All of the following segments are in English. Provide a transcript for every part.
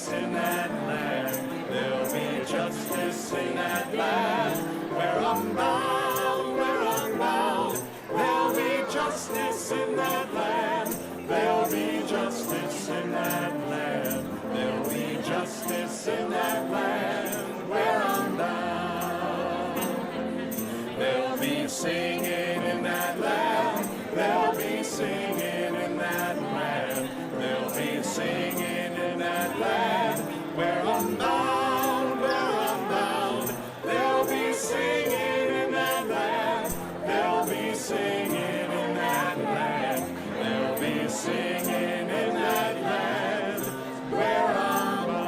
justice in that land. There'll be justice in that land. We're unbound, we're unbound. There'll be justice in that land. There'll be justice in that land. There'll be justice in that land. We're unbound. There'll be singing in that land. There'll be singing in that land. There'll be singing in that land. We're unbound, we're unbound. There'll be singing in that land. There'll be singing in that land. There'll be singing in that land. We're unbound.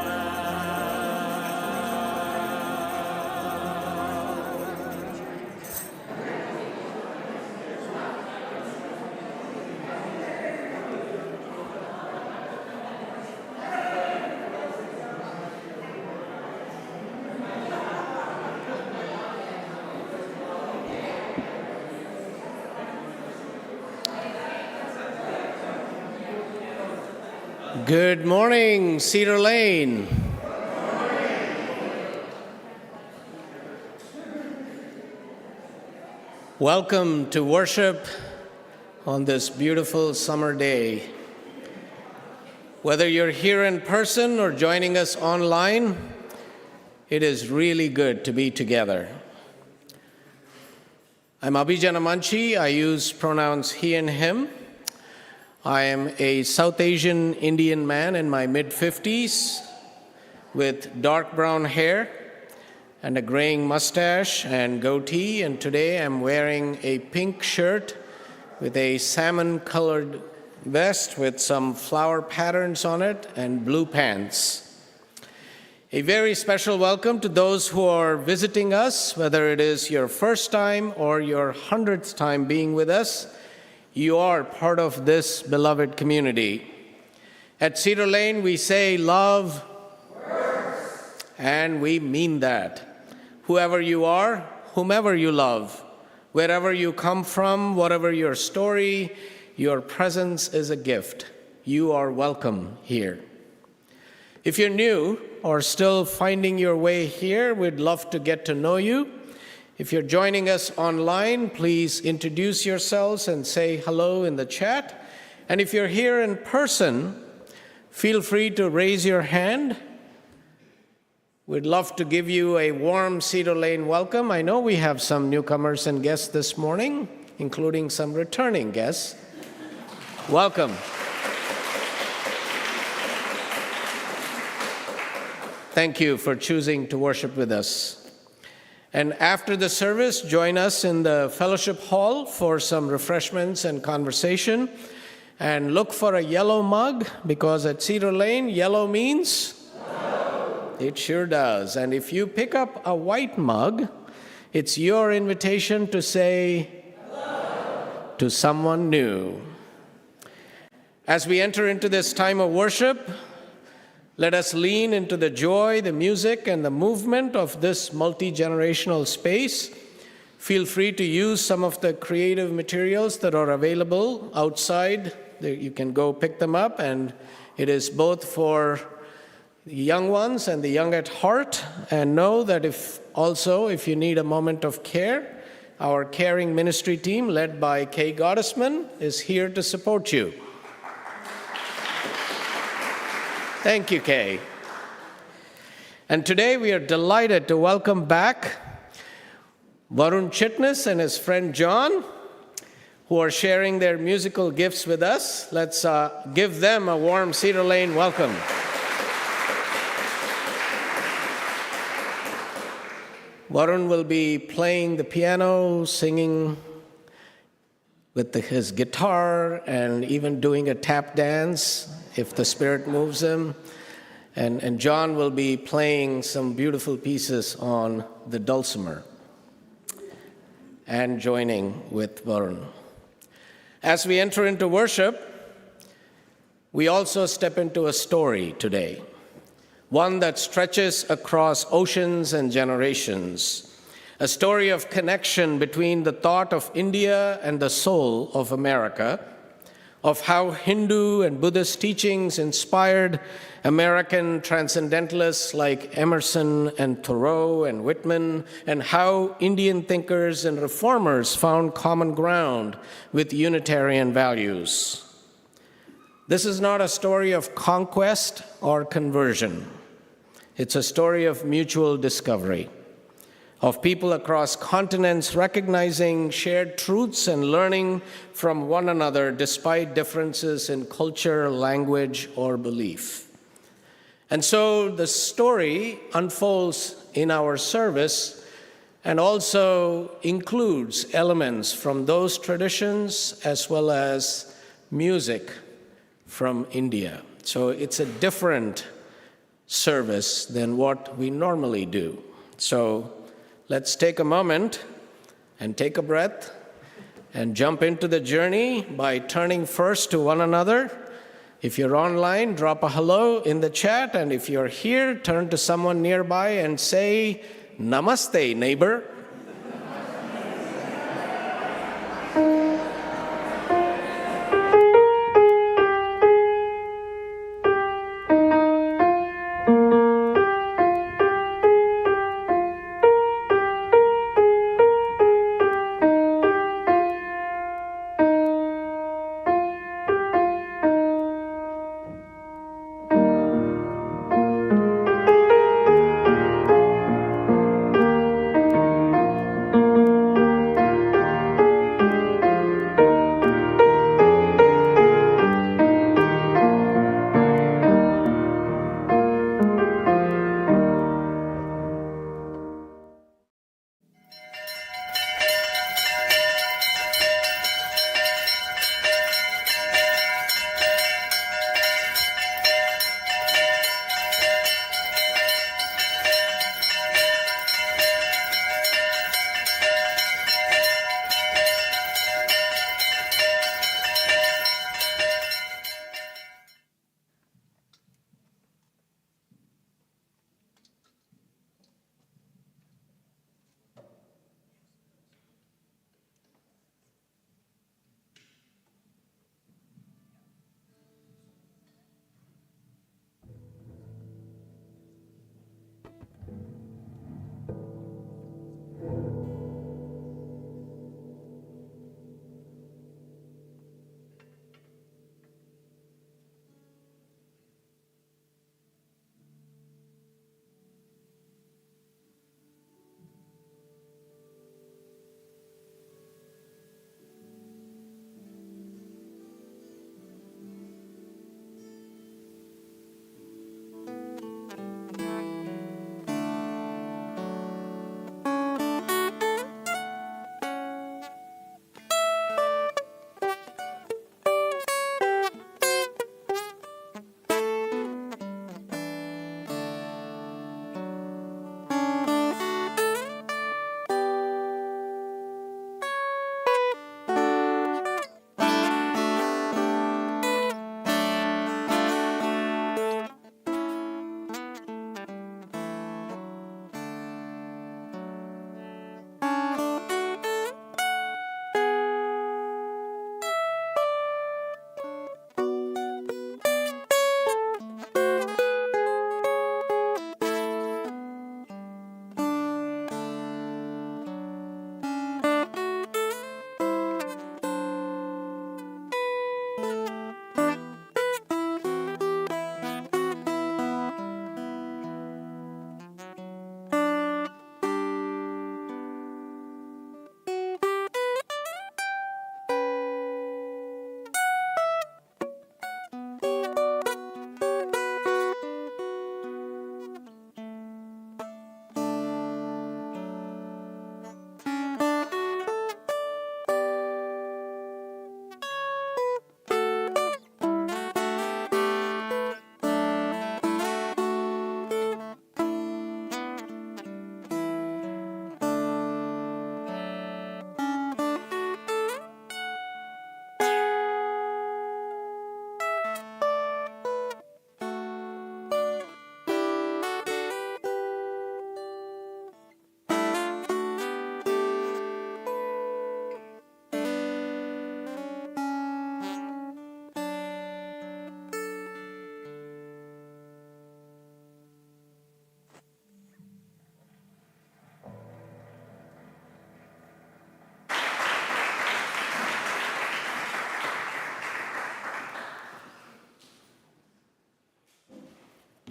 Good morning, Cedar Lane. Welcome to worship on this beautiful summer day. Whether you're here in person or joining us online, it is really good to be together. I'm Abhi. I use pronouns he and him. I am a South Asian Indian man in my mid-50s with dark brown hair and a graying mustache and goatee, and today I'm wearing a pink shirt with a salmon-colored vest with some flower patterns on it and blue pants. A very special welcome to those who are visiting us, whether it is your first time or your 100th time being with us. You are part of this beloved community. At Cedar Lane, we say love works, and we mean that. Whoever you are, whomever you love, wherever you come from, whatever your story, your presence is a gift. You are welcome here. If you're new or still finding your way here, we'd love to get to know you. If you're joining us online, please introduce yourselves and say hello in the chat. And if you're here in person, feel free to raise your hand. We'd love to give you a warm Cedar Lane welcome. I know we have some newcomers and guests this morning, including some returning guests. Welcome. Thank you for choosing to worship with us. And after the service, join us in the fellowship hall for some refreshments and conversation. And look for a yellow mug, because at Cedar Lane, yellow means? Hello. It sure does. And if you pick up a white mug, it's your invitation to say hello to someone new. As we enter into this time of worship, let us lean into the joy, the music, and the movement of this multi-generational space. Feel free to use some of the creative materials that are available outside. You can go pick them up, and it is both for the young ones and the young at heart. And know that if you need a moment of care, our caring ministry team, led by Kay Gottesman, is here to support you. Thank you, Kay. And today we are delighted to welcome back Varun Chitnis and his friend John, who are sharing their musical gifts with us. Let's give them a warm Cedar Lane welcome. Varun will be playing the piano, singing with his guitar, and even doing a tap dance if the Spirit moves him. And John will be playing some beautiful pieces on the dulcimer and joining with Varun. As we enter into worship, we also step into a story today, one that stretches across oceans and generations, a story of connection between the thought of India and the soul of America, of how Hindu and Buddhist teachings inspired American transcendentalists like Emerson and Thoreau and Whitman, and how Indian thinkers and reformers found common ground with Unitarian values. This is not a story of conquest or conversion. It's a story of mutual discovery, of people across continents recognizing shared truths and learning from one another despite differences in culture, language, or belief. And so the story unfolds in our service and also includes elements from those traditions as well as music from India. So it's a different service than what we normally do. So let's take a moment and take a breath and jump into the journey by turning first to one another. If you're online, drop a hello in the chat, and if you're here, turn to someone nearby and say, Namaste, neighbor.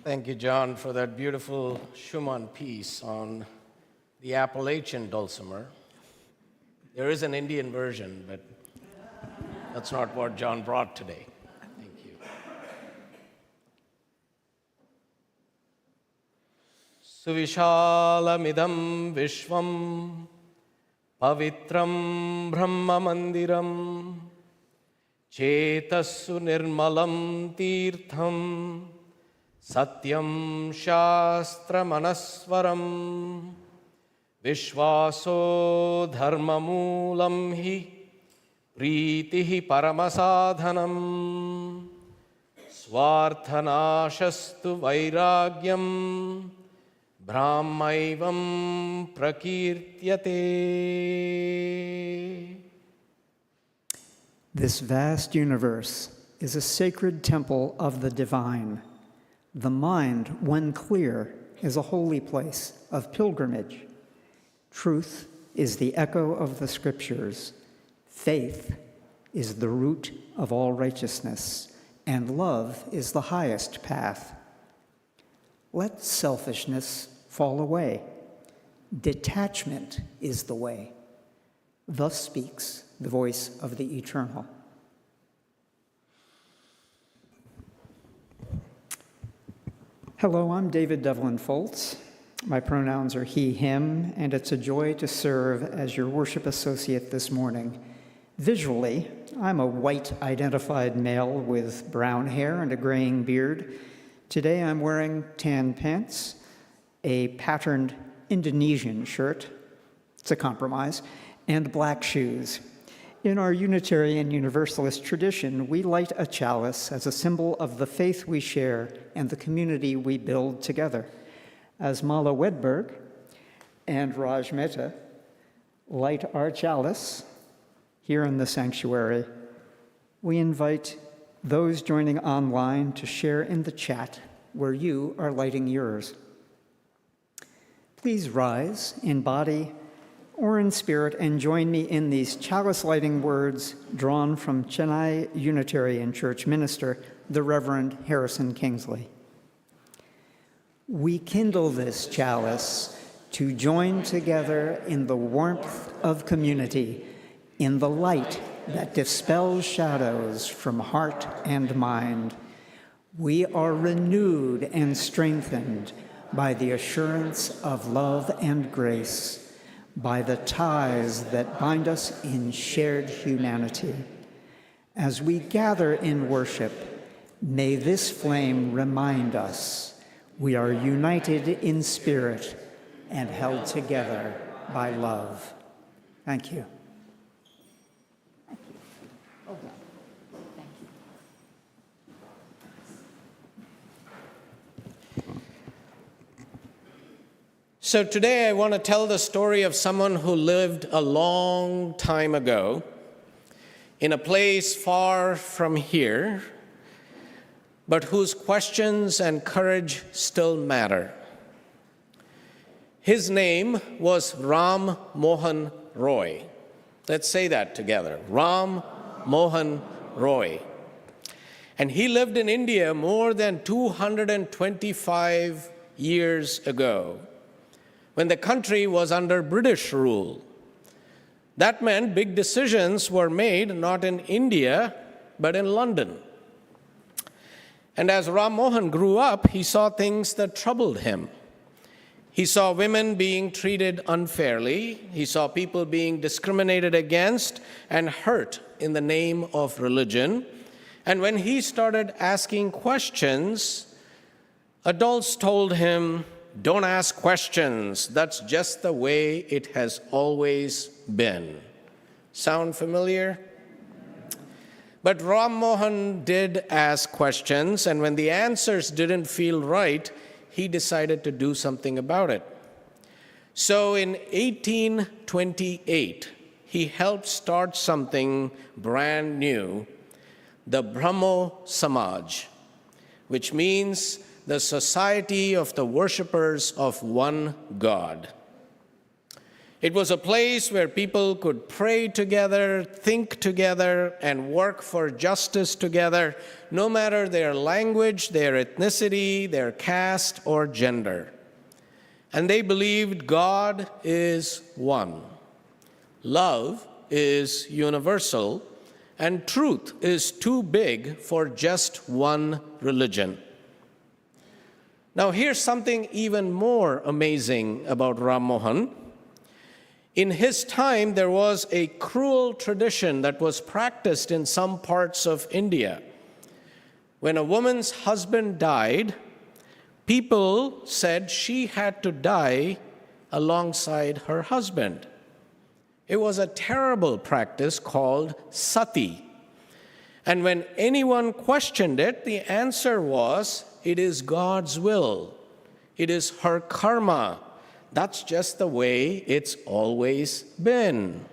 Thank you, John, for that beautiful Schumann piece on the Appalachian dulcimer. There is an Indian version, but that's not what John brought today. Thank you. Suvishalamidam vishvam pavitram brahma mandiram chetasu nirmalam tirtham satyam shastra manaswaram vishvaso dharma moolam hi pritihi paramasadhanam swarthanashastu vairagyam brahmaivam prakirtyate. This vast universe is a sacred temple of the divine. The mind, when clear, is a holy place of pilgrimage. Truth is the echo of the scriptures. Faith is the root of all righteousness, and love is the highest path. Let selfishness fall away. Detachment is the way. Thus speaks the voice of the eternal. Hello, I'm David Devlin Foltz. My pronouns are he, him, and it's a joy to serve as your worship associate this morning. Visually, I'm a white-identified male with brown hair and a graying beard. Today I'm wearing tan pants, a patterned Indonesian shirt, it's a compromise, and black shoes. In our Unitarian Universalist tradition, we light a chalice as a symbol of the faith we share and the community we build together. As Mala Wedberg and Raj Mehta light our chalice here in the sanctuary, we invite those joining online to share in the chat where you are lighting yours. Please rise in body or in spirit and join me in these chalice-lighting words drawn from Chennai Unitarian Church minister, the Reverend Harrison Kingsley. We kindle this chalice to join together in the warmth of community, in the light that dispels shadows from heart and mind. We are renewed and strengthened by the assurance of love and grace, by the ties that bind us in shared humanity. As we gather in worship, may this flame remind us we are united in spirit and held together by love. Thank you. So today I want to tell the story of someone who lived a long time ago in a place far from here, but whose questions and courage still matter. His name was Ram Mohan Roy. Let's say that together. Ram Mohan Roy. And he lived in India more than 225 years ago, when the country was under British rule. That meant big decisions were made not in India, but in London. And as Ram Mohan grew up, he saw things that troubled him. He saw women being treated unfairly. He saw people being discriminated against and hurt in the name of religion. And when he started asking questions, adults told him, "Don't ask questions. That's just the way it has always been." Sound familiar? But Ram Mohan did ask questions, and when the answers didn't feel right, he decided to do something about it. So in 1828, he helped start something brand new, the Brahmo Samaj, which means the Society of the Worshippers of One God. It was a place where people could pray together, think together, and work for justice together, no matter their language, their ethnicity, their caste, or gender. And they believed God is one. Love is universal, and truth is too big for just one religion. Now, here's something even more amazing about Ram Mohan. In his time, there was a cruel tradition that was practiced in some parts of India. When a woman's husband died, people said she had to die alongside her husband. It was a terrible practice called sati. And when anyone questioned it, the answer was, it is God's will. It is her karma. That's just the way it's always been.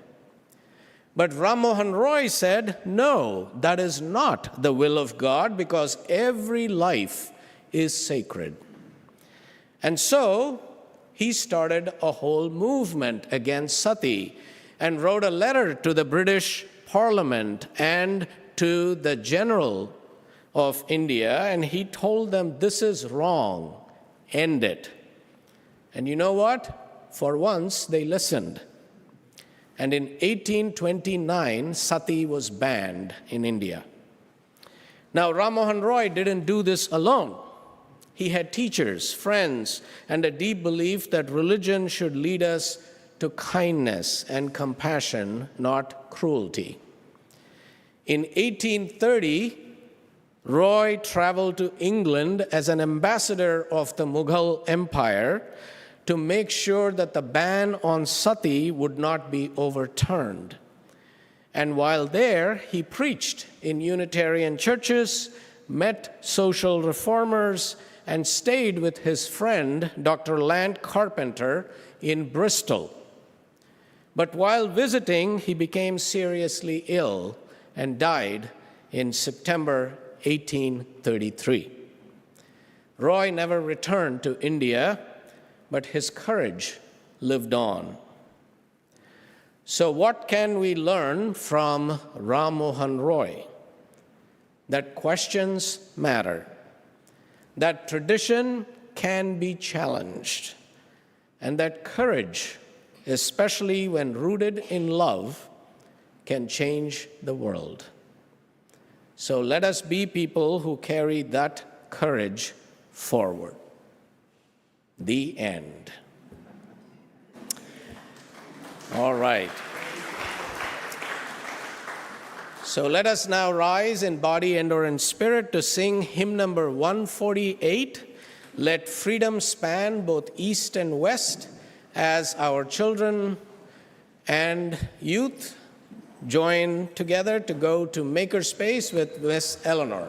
But Ram Mohan Roy said, no, that is not the will of God, because every life is sacred. And so he started a whole movement against sati and wrote a letter to the British Parliament and to the General of India, and he told them, this is wrong, end it. And you know what? For once, they listened. And in 1829, sati was banned in India. Now, Ram Mohan Roy didn't do this alone. He had teachers, friends, and a deep belief that religion should lead us to kindness and compassion, not cruelty. In 1830, Roy traveled to England as an ambassador of the Mughal Empire to make sure that the ban on sati would not be overturned. And while there, he preached in Unitarian churches, met social reformers, and stayed with his friend, Dr. Lant Carpenter, in Bristol. But while visiting, he became seriously ill and died in September 1833. Roy never returned to India, but his courage lived on. So what can we learn from Ram Mohan Roy? That questions matter, that tradition can be challenged, and that courage, especially when rooted in love, can change the world. So let us be people who carry that courage forward. The end. All right. So let us now rise in body and/or in spirit to sing hymn number 148, Let Freedom Span Both East and West, as our children and youth join together to go to Makerspace with Miss Eleanor.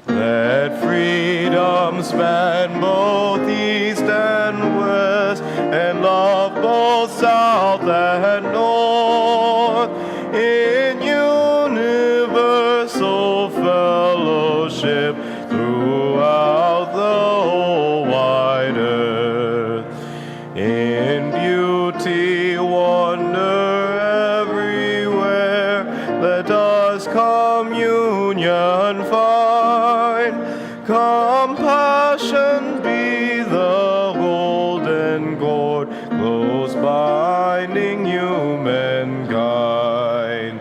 Let freedom span both east and west, and love both south and north, in universal fellowship throughout the whole wide earth. In beauty, wonder everywhere, let us communion find. Compassion be the golden cord, close binding humankind.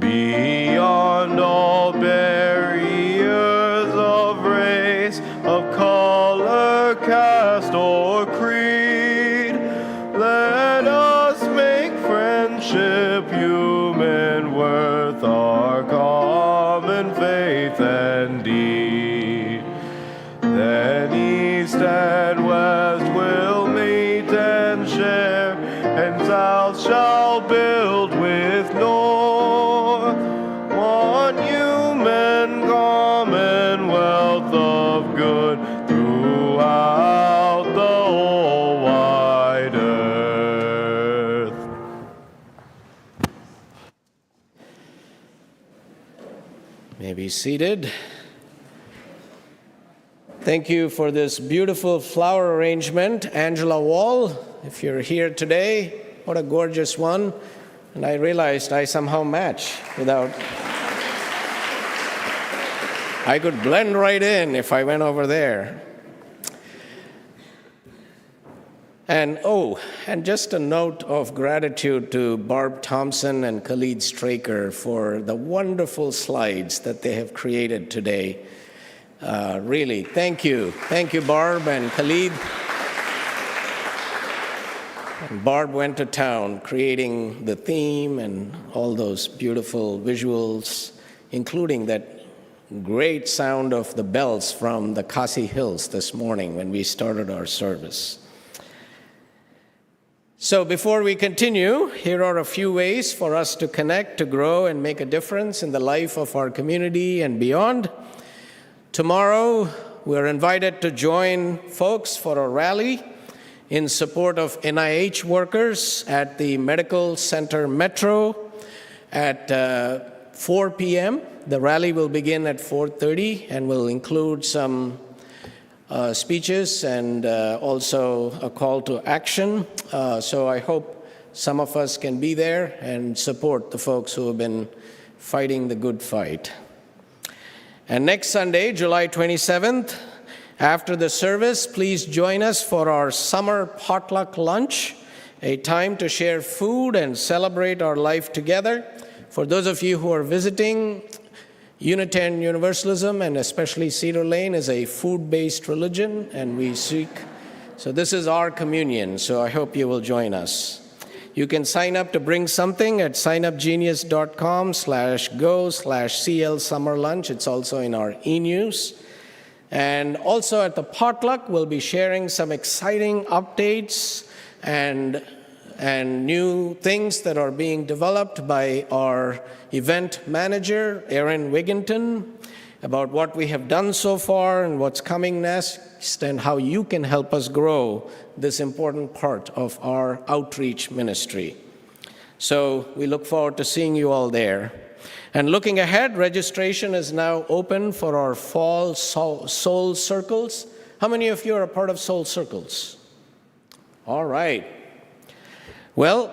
Beyond all barriers of race, of color, caste, or creed, let us make friendship, human worth, our common faith and deed. Then east and west will meet and share, and south shall build with north, one human commonwealth of good seated. Thank you for this beautiful flower arrangement, Angela Wall. If you're here today, what a gorgeous one. And I realized I somehow match without... I could blend right in if I went over there. And just a note of gratitude to Barb Thompson and Khalid Straker for the wonderful slides that they have created today. Really, thank you. Thank you, Barb and Khalid. And Barb went to town creating the theme and all those beautiful visuals, including that great sound of the bells from the Khasi Hills this morning when we started our service. So before we continue, here are a few ways for us to connect, to grow, and make a difference in the life of our community and beyond. Tomorrow, we're invited to join folks for a rally in support of NIH workers at the Medical Center Metro at 4 p.m. The rally will begin at 4:30 and will include some speeches and also a call to action. So I hope some of us can be there and support the folks who have been fighting the good fight. And next Sunday, July 27th, after the service, please join us for our summer potluck lunch, a time to share food and celebrate our life together. For those of you who are visiting, Unitarian Universalism, and especially Cedar Lane, is a food-based religion, and we seek, so this is our communion, so I hope you will join us. You can sign up to bring something at signupgenius.com/go/CL Summer Lunch. It's also in our e-news. And also at the potluck, we'll be sharing some exciting updates and new things that are being developed by our event manager, Erin Wigginton, about what we have done so far and what's coming next and how you can help us grow this important part of our outreach ministry. So we look forward to seeing you all there. And looking ahead, registration is now open for our fall Soul Circles. How many of you are a part of Soul Circles? All right. Well,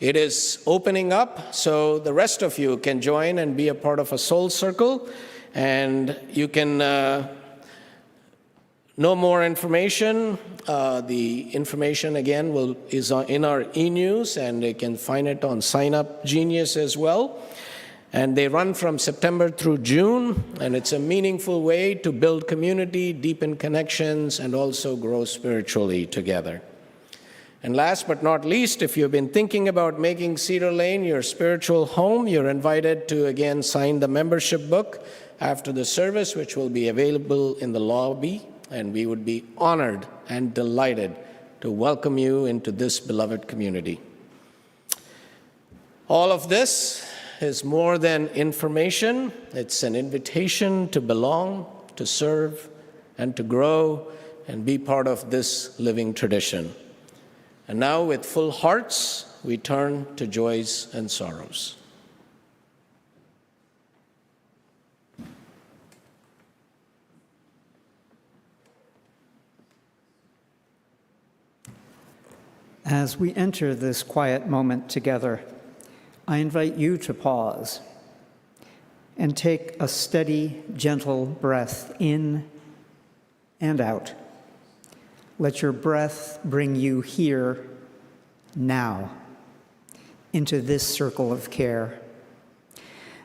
it is opening up, so the rest of you can join and be a part of a Soul Circle, and you can know more information. The information, again, is in our e-news, and you can find it on Sign Up Genius as well. And they run from September through June, and it's a meaningful way to build community, deepen connections, and also grow spiritually together. And last but not least, if you've been thinking about making Cedar Lane your spiritual home, you're invited to, again, sign the membership book after the service, which will be available in the lobby, and we would be honored and delighted to welcome you into this beloved community. All of this is more than information. It's an invitation to belong, to serve, and to grow and be part of this living tradition. And now, with full hearts, we turn to joys and sorrows. As we enter this quiet moment together, I invite you to pause and take a steady, gentle breath in and out. Let your breath bring you here, now, into this circle of care.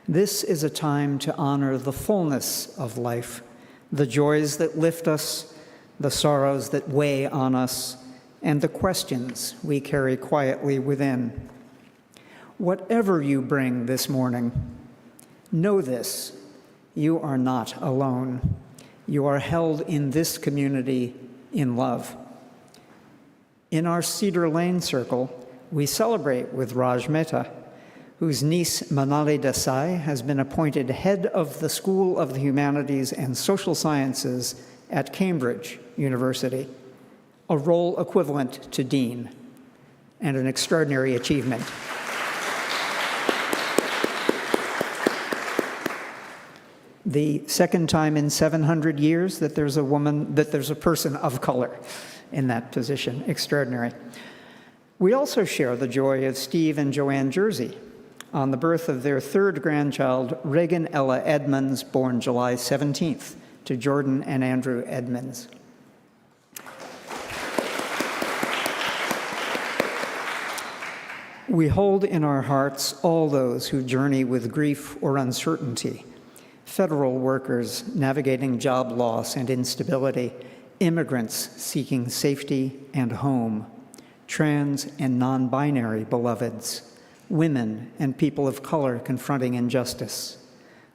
This is a time to honor the fullness of life, the joys that lift us, the sorrows that weigh on us, and the questions we carry quietly within. Whatever you bring this morning, know this: you are not alone. You are held in this community in love. In our Cedar Lane Circle, we celebrate with Raj Mehta, whose niece Manali Desai has been appointed head of the School of the Humanities and Social Sciences at Cambridge University, a role equivalent to dean, and an extraordinary achievement. the second time in 700 years that there's a person of color in that position. Extraordinary. We also share the joy of Steve and Joanne Jersey on the birth of their third grandchild, Reagan Ella Edmonds, born July 17th, to Jordan and Andrew Edmonds. We hold in our hearts all those who journey with grief or uncertainty: federal workers navigating job loss and instability, immigrants seeking safety and home, trans and non-binary beloveds, women and people of color confronting injustice,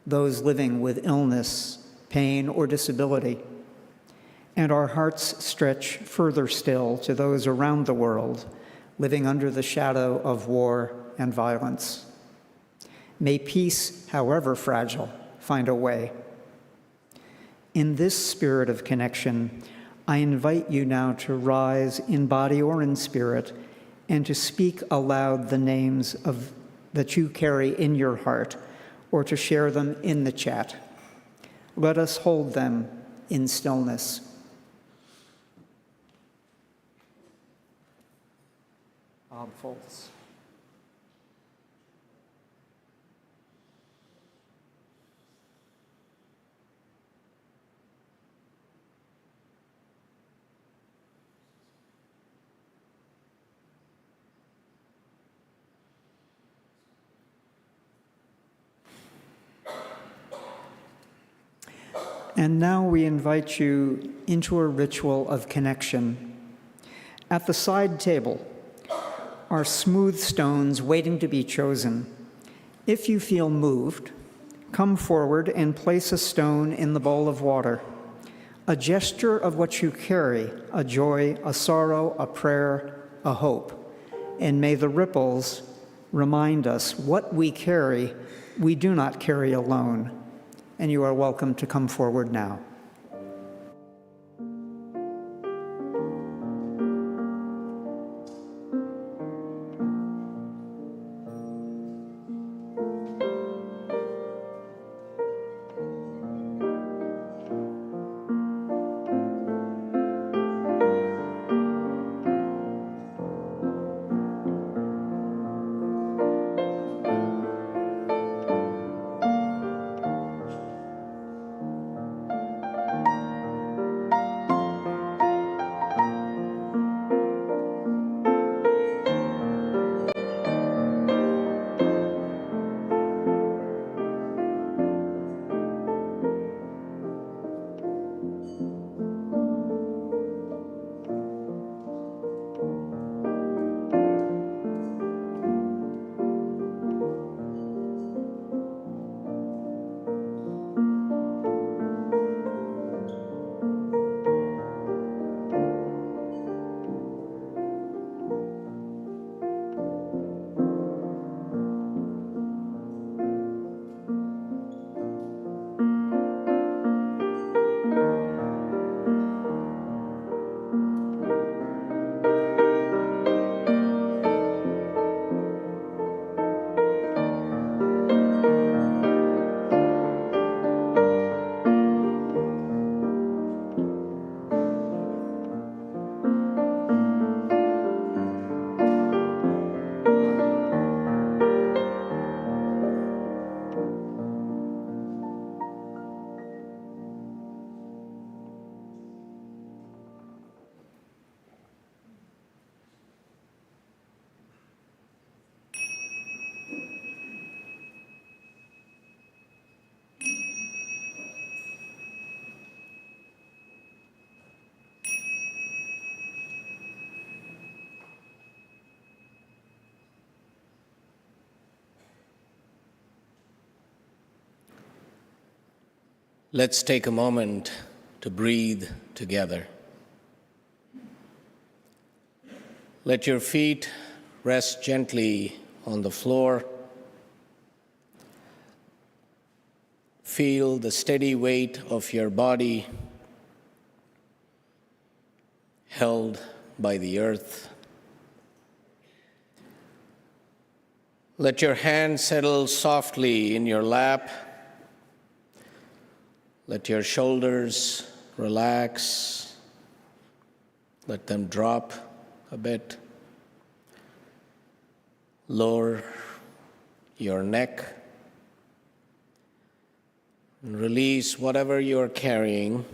those living with illness, pain, or disability. And our hearts stretch further still to those around the world living under the shadow of war and violence. May peace, however fragile, find a way. In this spirit of connection, I invite you now to rise in body or in spirit and to speak aloud the names that you carry in your heart, or to share them in the chat. Let us hold them in stillness. Bob Foltz. And now we invite you into a ritual of connection. At the side table are smooth stones waiting to be chosen. If you feel moved, come forward and place a stone in the bowl of water, a gesture of what you carry: a joy, a sorrow, a prayer, a hope. And may the ripples remind us what we carry, we do not carry alone. And you are welcome to come forward now. Let's take a moment to breathe together. Let your feet rest gently on the floor. Feel the steady weight of your body held by the earth. Let your hand settle softly in your lap. Let your shoulders relax. Let them drop a bit. Lower your neck and release whatever you're carrying.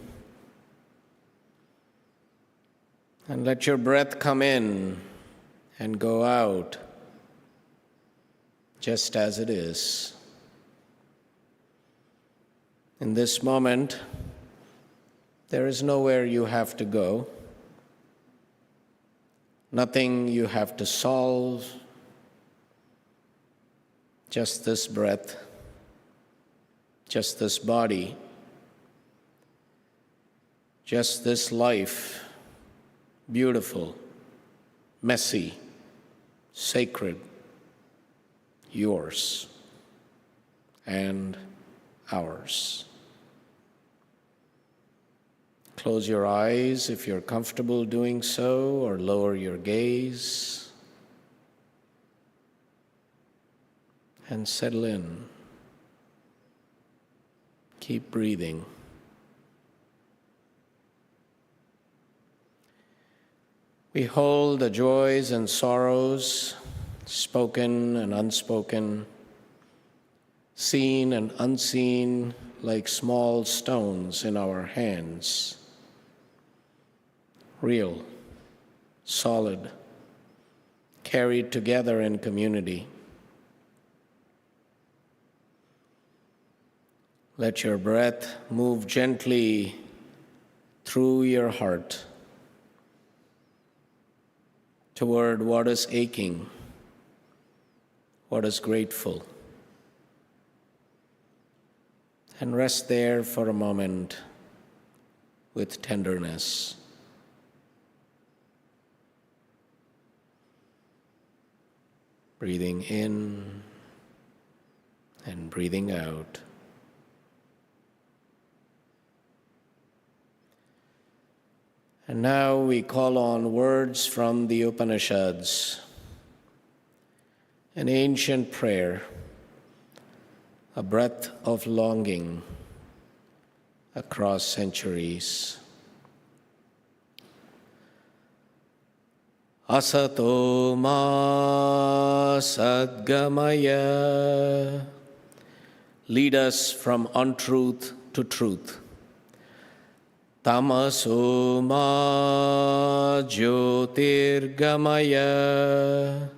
And let your breath come in and go out just as it is. In this moment, there is nowhere you have to go, nothing you have to solve, just this breath, just this body, just this life, beautiful, messy, sacred, yours and ours. Close your eyes if you're comfortable doing so, or lower your gaze and settle in. Keep breathing. We hold the joys and sorrows, spoken and unspoken, seen and unseen, like small stones in our hands. Real, solid, carried together in community. Let your breath move gently through your heart toward what is aching, what is grateful. And rest there for a moment with tenderness. Breathing in and breathing out. And now we call on words from the Upanishads, an ancient prayer, a breath of longing across centuries. Asato ma sadgamaya. Lead us from untruth to truth. Tamaso ma jyotirgamaya.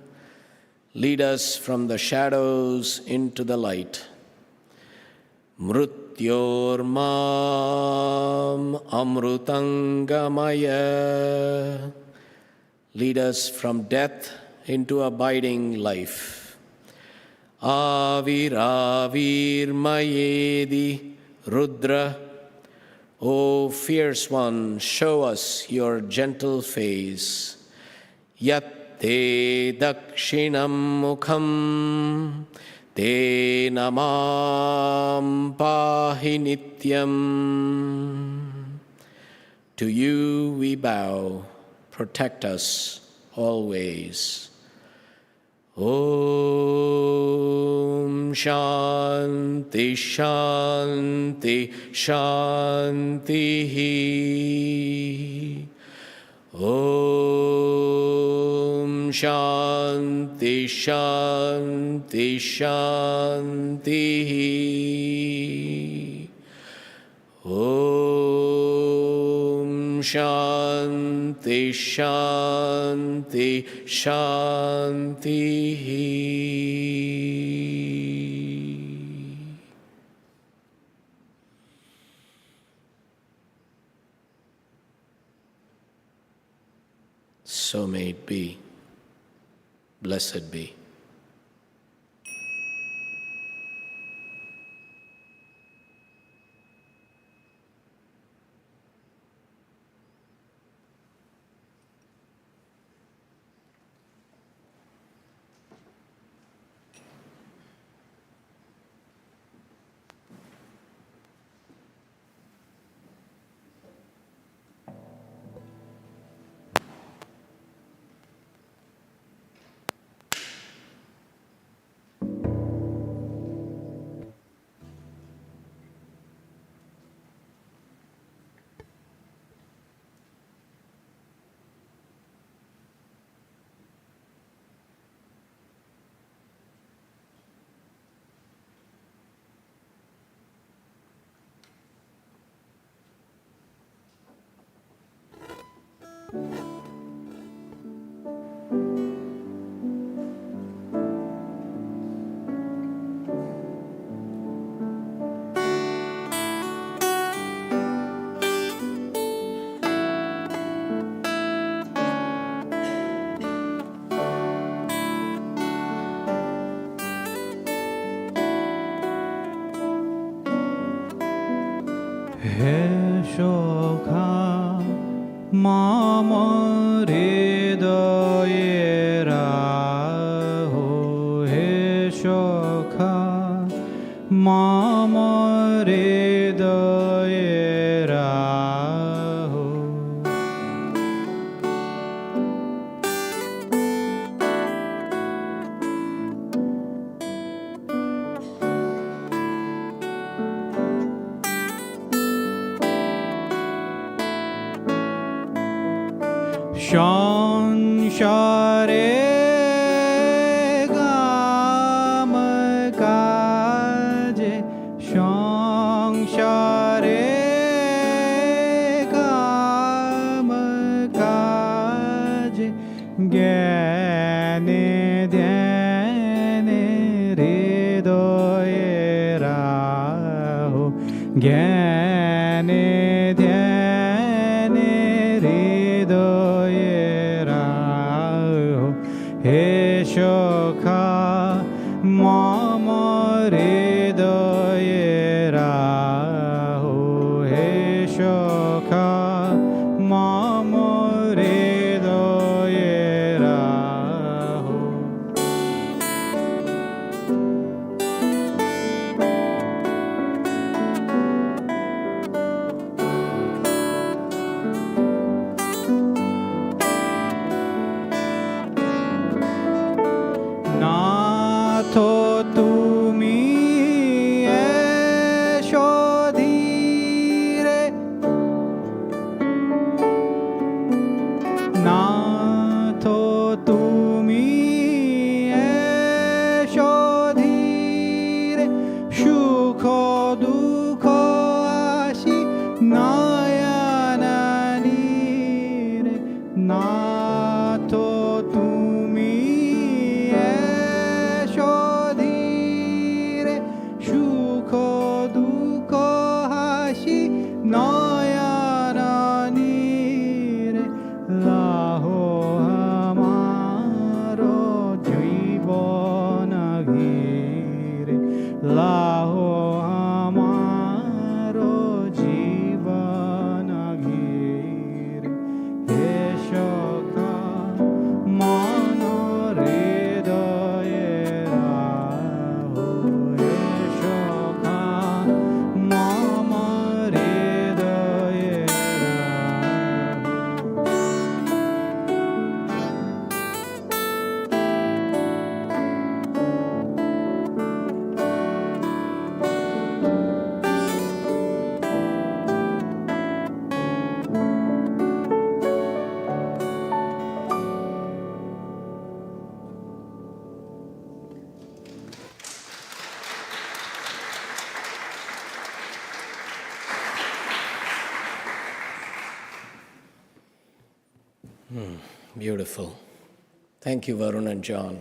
Lead us from the shadows into the light. Mrutyormam amrutangamaya. Lead us from death into abiding life. Aviravir mayedi Rudra. O fierce one, show us your gentle face. Yatte dakshinam mukham te namam pahi nityam. To you we bow. Protect us always. Om Shanti Shanti Shanti. Om Shanti Shanti Shanti. Om Shanti Shanti Shanti. So may it be. Blessed be. Heşoka mamare doyera ho heşoka mamare doyera ho সংসারে গাম কাজে সংসারে গাম কাজে জ্ঞানে ধ্যানে হৃদয়ে রাহো জ্ঞানে ধ্যানে হৃদয়ে রাহো হে সখা মম হৃদয়ে রাহো হে সখা মম হৃদয়ে রাহো নাথ তুমি এসো ধীরে নাথ তুমি এসো ধীরে সুখ দুঃখ আসি নয়নানীরে নাথ তুমি এসো ধীরে সুখ দুঃখ হাসি নয়নানীরে লাহো আমার জীবন ঘিরে লাহো আমার জীবন ঘিরে হে সখা মন হৃদয়ে রাহো হে সখা মম হৃদয়ে রাহো Beautiful. Thank you, Varun and John.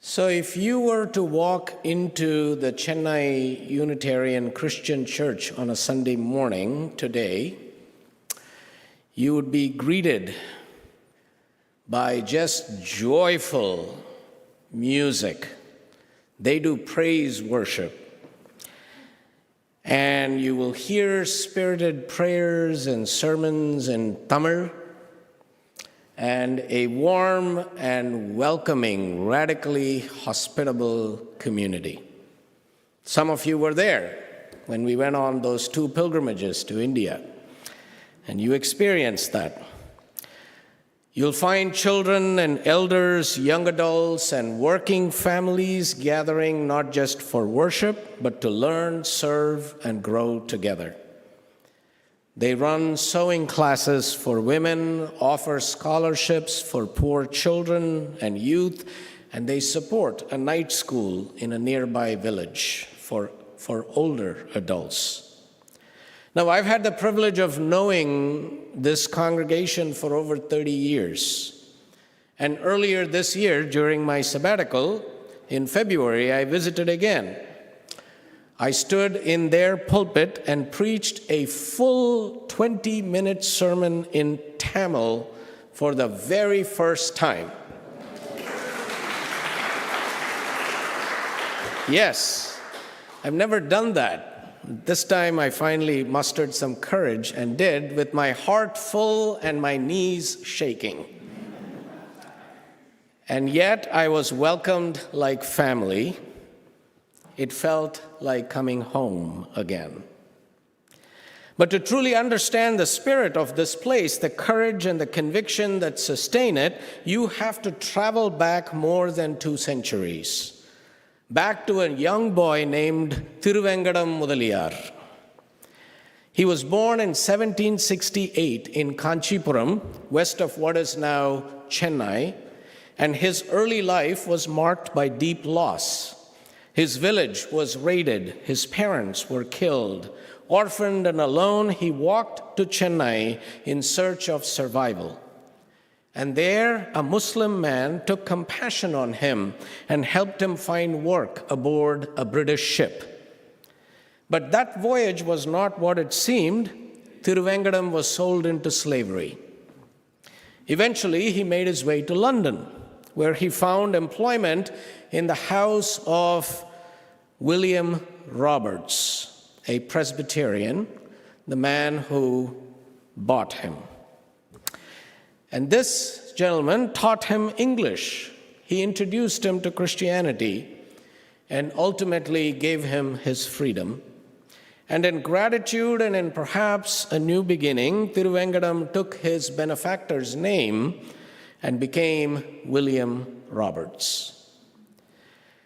So if you were to walk into the Chennai Unitarian Christian Church on a Sunday morning today, you would be greeted by just joyful music. They do praise worship. And you will hear spirited prayers and sermons in Tamil, and a warm and welcoming, radically hospitable community. Some of you were there when we went on those 2 pilgrimages to India, and you experienced that. You'll find children and elders, young adults, and working families gathering not just for worship, but to learn, serve, and grow together. They run sewing classes for women, offer scholarships for poor children and youth, and they support a night school in a nearby village for older adults. Now, I've had the privilege of knowing this congregation for over 30 years. And earlier this year, during my sabbatical, in February, I visited again. I stood in their pulpit and preached a full 20-minute sermon in Tamil for the very first time. Yes, I've never done that. This time I finally mustered some courage and did, with my heart full and my knees shaking. And yet I was welcomed like family. It felt like coming home again. But to truly understand the spirit of this place, the courage and the conviction that sustain it, you have to travel back more than 2 centuries. Back to a young boy named Thiruvengadam Mudaliyar. He was born in 1768 in Kanchipuram, west of what is now Chennai, and his early life was marked by deep loss. His village was raided, his parents were killed. Orphaned and alone, he walked to Chennai in search of survival. And there, a Muslim man took compassion on him and helped him find work aboard a British ship. But that voyage was not what it seemed. Thiruvengadam was sold into slavery. Eventually, he made his way to London, where he found employment in the house of William Roberts, a Presbyterian, the man who bought him. And this gentleman taught him English. He introduced him to Christianity and ultimately gave him his freedom. And in gratitude and in perhaps a new beginning, Thiruvengadam took his benefactor's name and became William Roberts.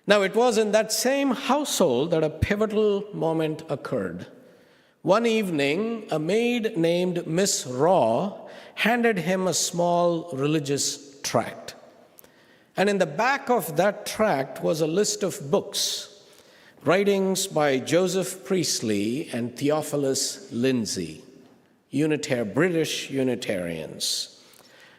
Now, it was in that same household that a pivotal moment occurred. One evening, a maid named Miss Raw handed him a small religious tract. And in the back of that tract was a list of books, writings by Joseph Priestley and Theophilus Lindsay, British Unitarians.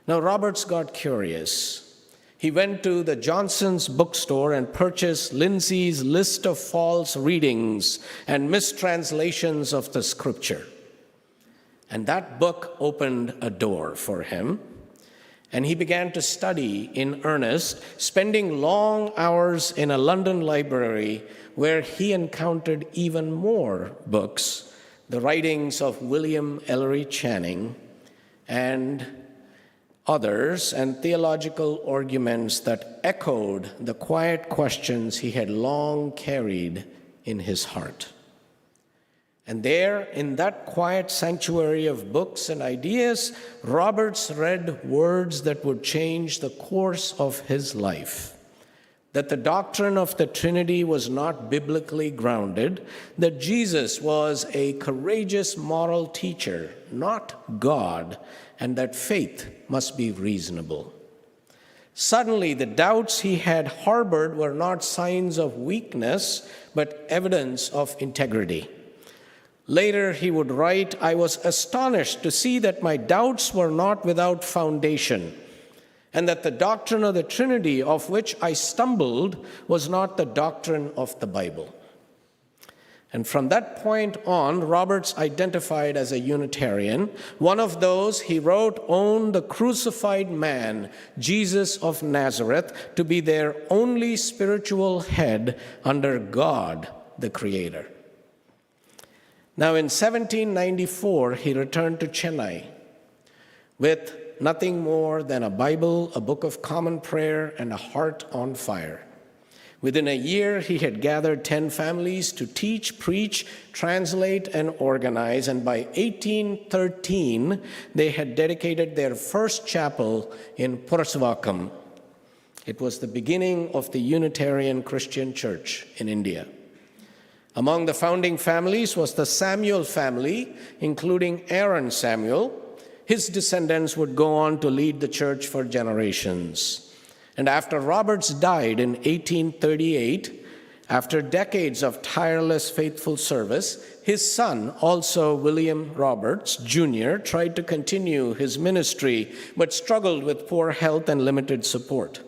Now, Roberts got curious. He went to the Johnson's bookstore and purchased Lindsay's list of false readings and mistranslations of the scripture. And that book opened a door for him, and he began to study in earnest, spending long hours in a London library where he encountered even more books, the writings of William Ellery Channing and others, and theological arguments that echoed the quiet questions he had long carried in his heart. And there, in that quiet sanctuary of books and ideas, Roberts read words that would change the course of his life. That the doctrine of the Trinity was not biblically grounded, that Jesus was a courageous moral teacher, not God, and that faith must be reasonable. Suddenly, the doubts he had harbored were not signs of weakness, but evidence of integrity. Later, he would write, "I was astonished to see that my doubts were not without foundation, and that the doctrine of the Trinity of which I stumbled was not the doctrine of the Bible." And from that point on, Roberts identified as a Unitarian. One of those, he wrote, owned the crucified man, Jesus of Nazareth, to be their only spiritual head under God, the Creator. Now, in 1794, he returned to Chennai with nothing more than a Bible, a book of common prayer, and a heart on fire. Within a year, he had gathered 10 families to teach, preach, translate, and organize, and by 1813, they had dedicated their first chapel in Purasavakkam. It was the beginning of the Unitarian Christian Church in India. Among the founding families was the Samuel family, including Aaron Samuel. His descendants would go on to lead the church for generations. And after Roberts died in 1838, After decades of tireless, faithful service, his son, also William Roberts Jr., tried to continue his ministry, but struggled with poor health and limited support.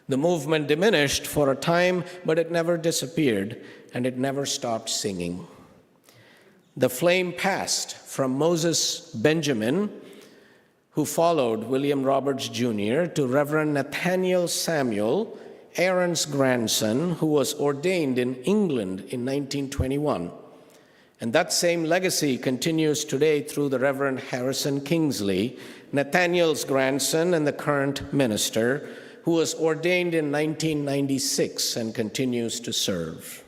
The movement diminished for a time, but it never disappeared, and it never stopped singing. The flame passed from Moses Benjamin, who followed William Roberts Jr., to Reverend Nathaniel Samuel, Aaron's grandson, who was ordained in England in 1921. And that same legacy continues today through the Reverend Harrison Kingsley, Nathaniel's grandson and the current minister, who was ordained in 1996 and continues to serve.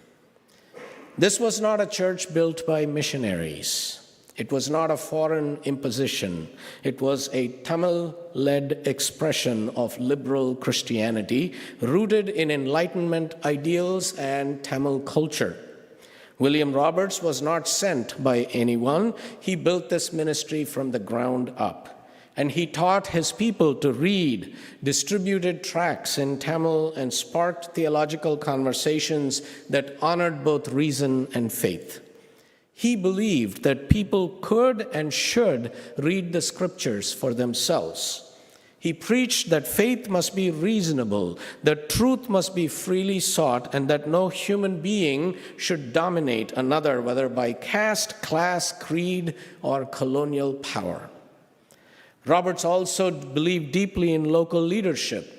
This was not a church built by missionaries. It was not a foreign imposition. It was a Tamil-led expression of liberal Christianity rooted in Enlightenment ideals and Tamil culture. William Roberts was not sent by anyone. He built this ministry from the ground up. And he taught his people to read, distributed tracts in Tamil, and sparked theological conversations that honored both reason and faith. He believed that people could and should read the scriptures for themselves. He preached that faith must be reasonable, that truth must be freely sought, and that no human being should dominate another, whether by caste, class, creed, or colonial power. Roberts also believed deeply in local leadership.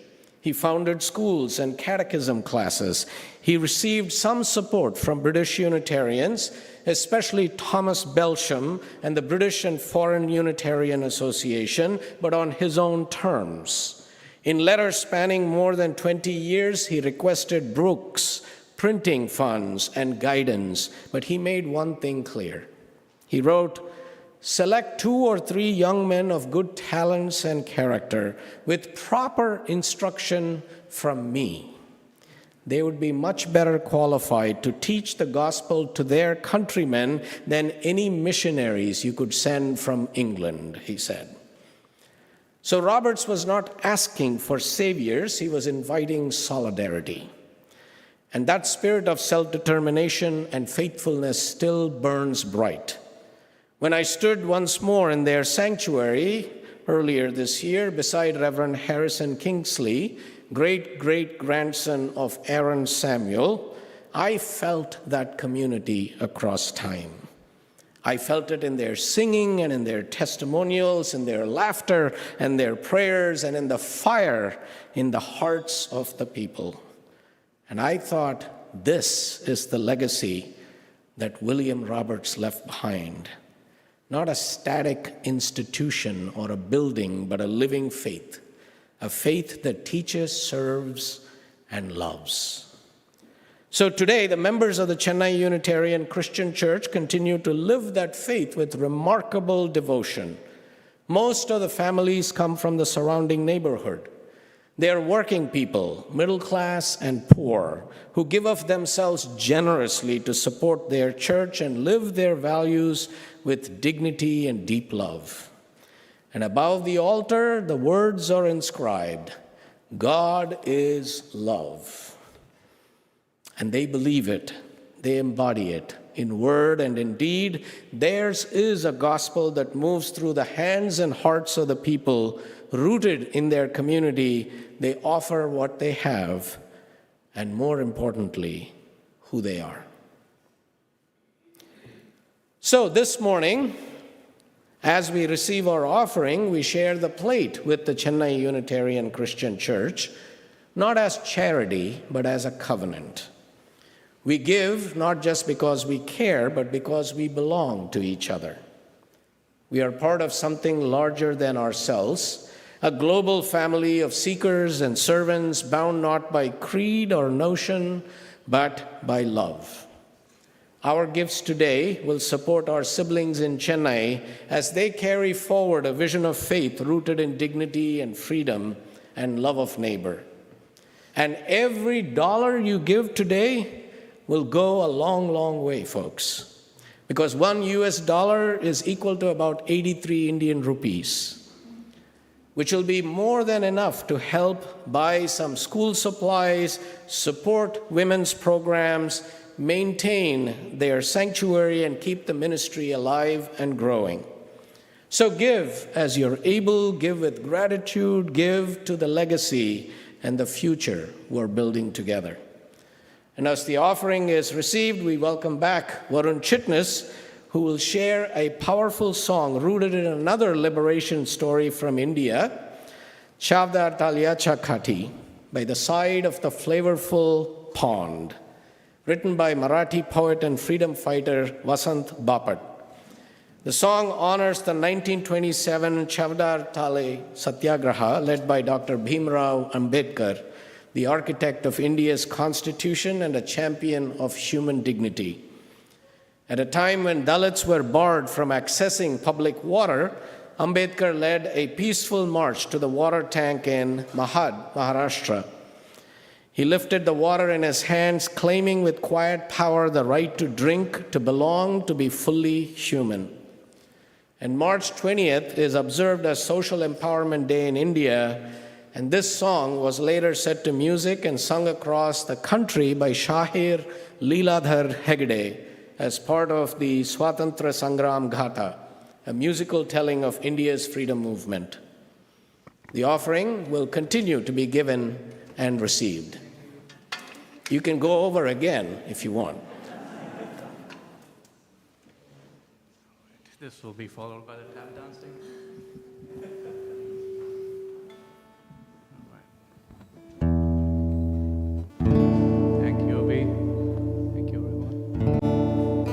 He founded schools and catechism classes. He received some support from British Unitarians, especially Thomas Belsham and the British and Foreign Unitarian Association, but on his own terms. In letters spanning more than 20 years, he requested Brooks, printing funds, and guidance, but he made one thing clear. He wrote, "Select 2 or 3 young men of good talents and character with proper instruction from me. They would be much better qualified to teach the gospel to their countrymen than any missionaries you could send from England," he said. So Roberts was not asking for saviors, he was inviting solidarity. And that spirit of self-determination and faithfulness still burns bright. When I stood once more in their sanctuary earlier this year beside Reverend Harrison Kingsley, great-great-grandson of Aaron Samuel, I felt that community across time. I felt it in their singing and in their testimonials, in their laughter and their prayers, and in the fire in the hearts of the people. And I thought, this is the legacy that William Roberts left behind. Not a static institution or a building, but a living faith. A faith that teaches, serves, and loves. So today, the members of the Chennai Unitarian Christian Church continue to live that faith with remarkable devotion. Most of the families come from the surrounding neighborhood. They are working people, middle class and poor, who give of themselves generously to support their church and live their values with dignity and deep love. And above the altar, the words are inscribed, "God is love." And they believe it, they embody it in word and in deed. Theirs is a gospel that moves through the hands and hearts of the people, rooted in their community. They offer what they have, and more importantly, who they are. So this morning, as we receive our offering, we share the plate with the Chennai Unitarian Christian Church, not as charity, but as a covenant. We give not just because we care, but because we belong to each other. We are part of something larger than ourselves, a global family of seekers and servants bound not by creed or notion, but by love. Our gifts today will support our siblings in Chennai as they carry forward a vision of faith rooted in dignity and freedom and love of neighbor. And every dollar you give today will go a long, long way, folks. Because $1 US is equal to about 83 Indian rupees. which will be more than enough to help buy some school supplies, support women's programs, maintain their sanctuary, and keep the ministry alive and growing. So give as you're able, give with gratitude, give to the legacy and the future we're building together. And as the offering is received, we welcome back Varun Chitnis, who will share a powerful song rooted in another liberation story from India, Chavdar Talyacha Khati, by the side of the flavorful pond, written by Marathi poet and freedom fighter Vasant Bapat. The song honors the 1927 Chavdar Tale Satyagraha led by Dr. Bhimrao Ambedkar, the architect of India's constitution and a champion of human dignity. At a time when Dalits were barred from accessing public water, Ambedkar led a peaceful march to the water tank in Mahad, Maharashtra. He lifted the water in his hands, claiming with quiet power the right to drink, to belong, to be fully human. And March 20th is observed as Social Empowerment Day in India, and this song was later set to music and sung across the country by Shahir Leeladhar Hegde as part of the Swatantra Sangram Ghata, a musical telling of India's freedom movement. The offering will continue to be given and received. You can go over again if you want. This will be followed by the tap dancing. Thank you, Abhi. Thank you, everyone.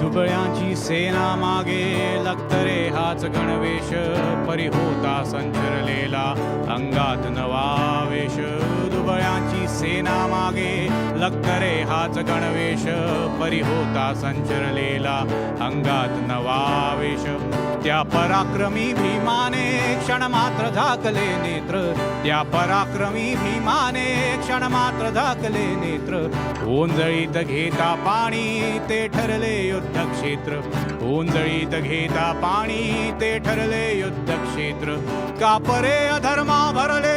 दुबळ्यांची सेना मागे लक्तरे हाच गणवेश परी होता संचरलेला अंगात नवावेश दुबळ्यांची सेना मागे लक्तरे हाच गणवेश परी होता संचरलेला अंगात नवावेश त्या पराक्रमी भीमाने क्षण मात्र झाकले नेत्र त्या पराक्रमी भीमाने क्षण मात्र झाकले नेत्र ओंजळीत घेता पाणी ते ठरले युद्ध क्षेत्र ओंजळीत घेता पाणी ते ठरले युद्ध क्षेत्र कापरे अधर्मा भरले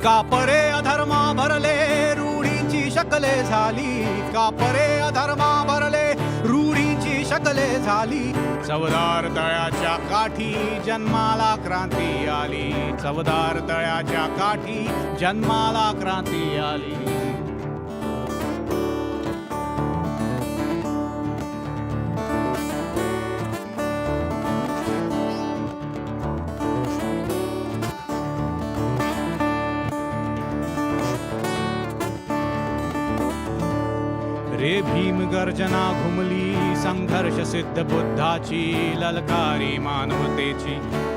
कापरे अधर्मा भरले रूढींची शकले झाली कापरे अधर्मा भरले रूढींची शकले झाली चवदार तळ्याच्या काठी जन्माला क्रांती आली चवदार तळ्याच्या काठी जन्माला क्रांती आली रे भीम गर्जना घुमली संघर्ष सिद्ध बुद्धाची ललकारी मानवतेची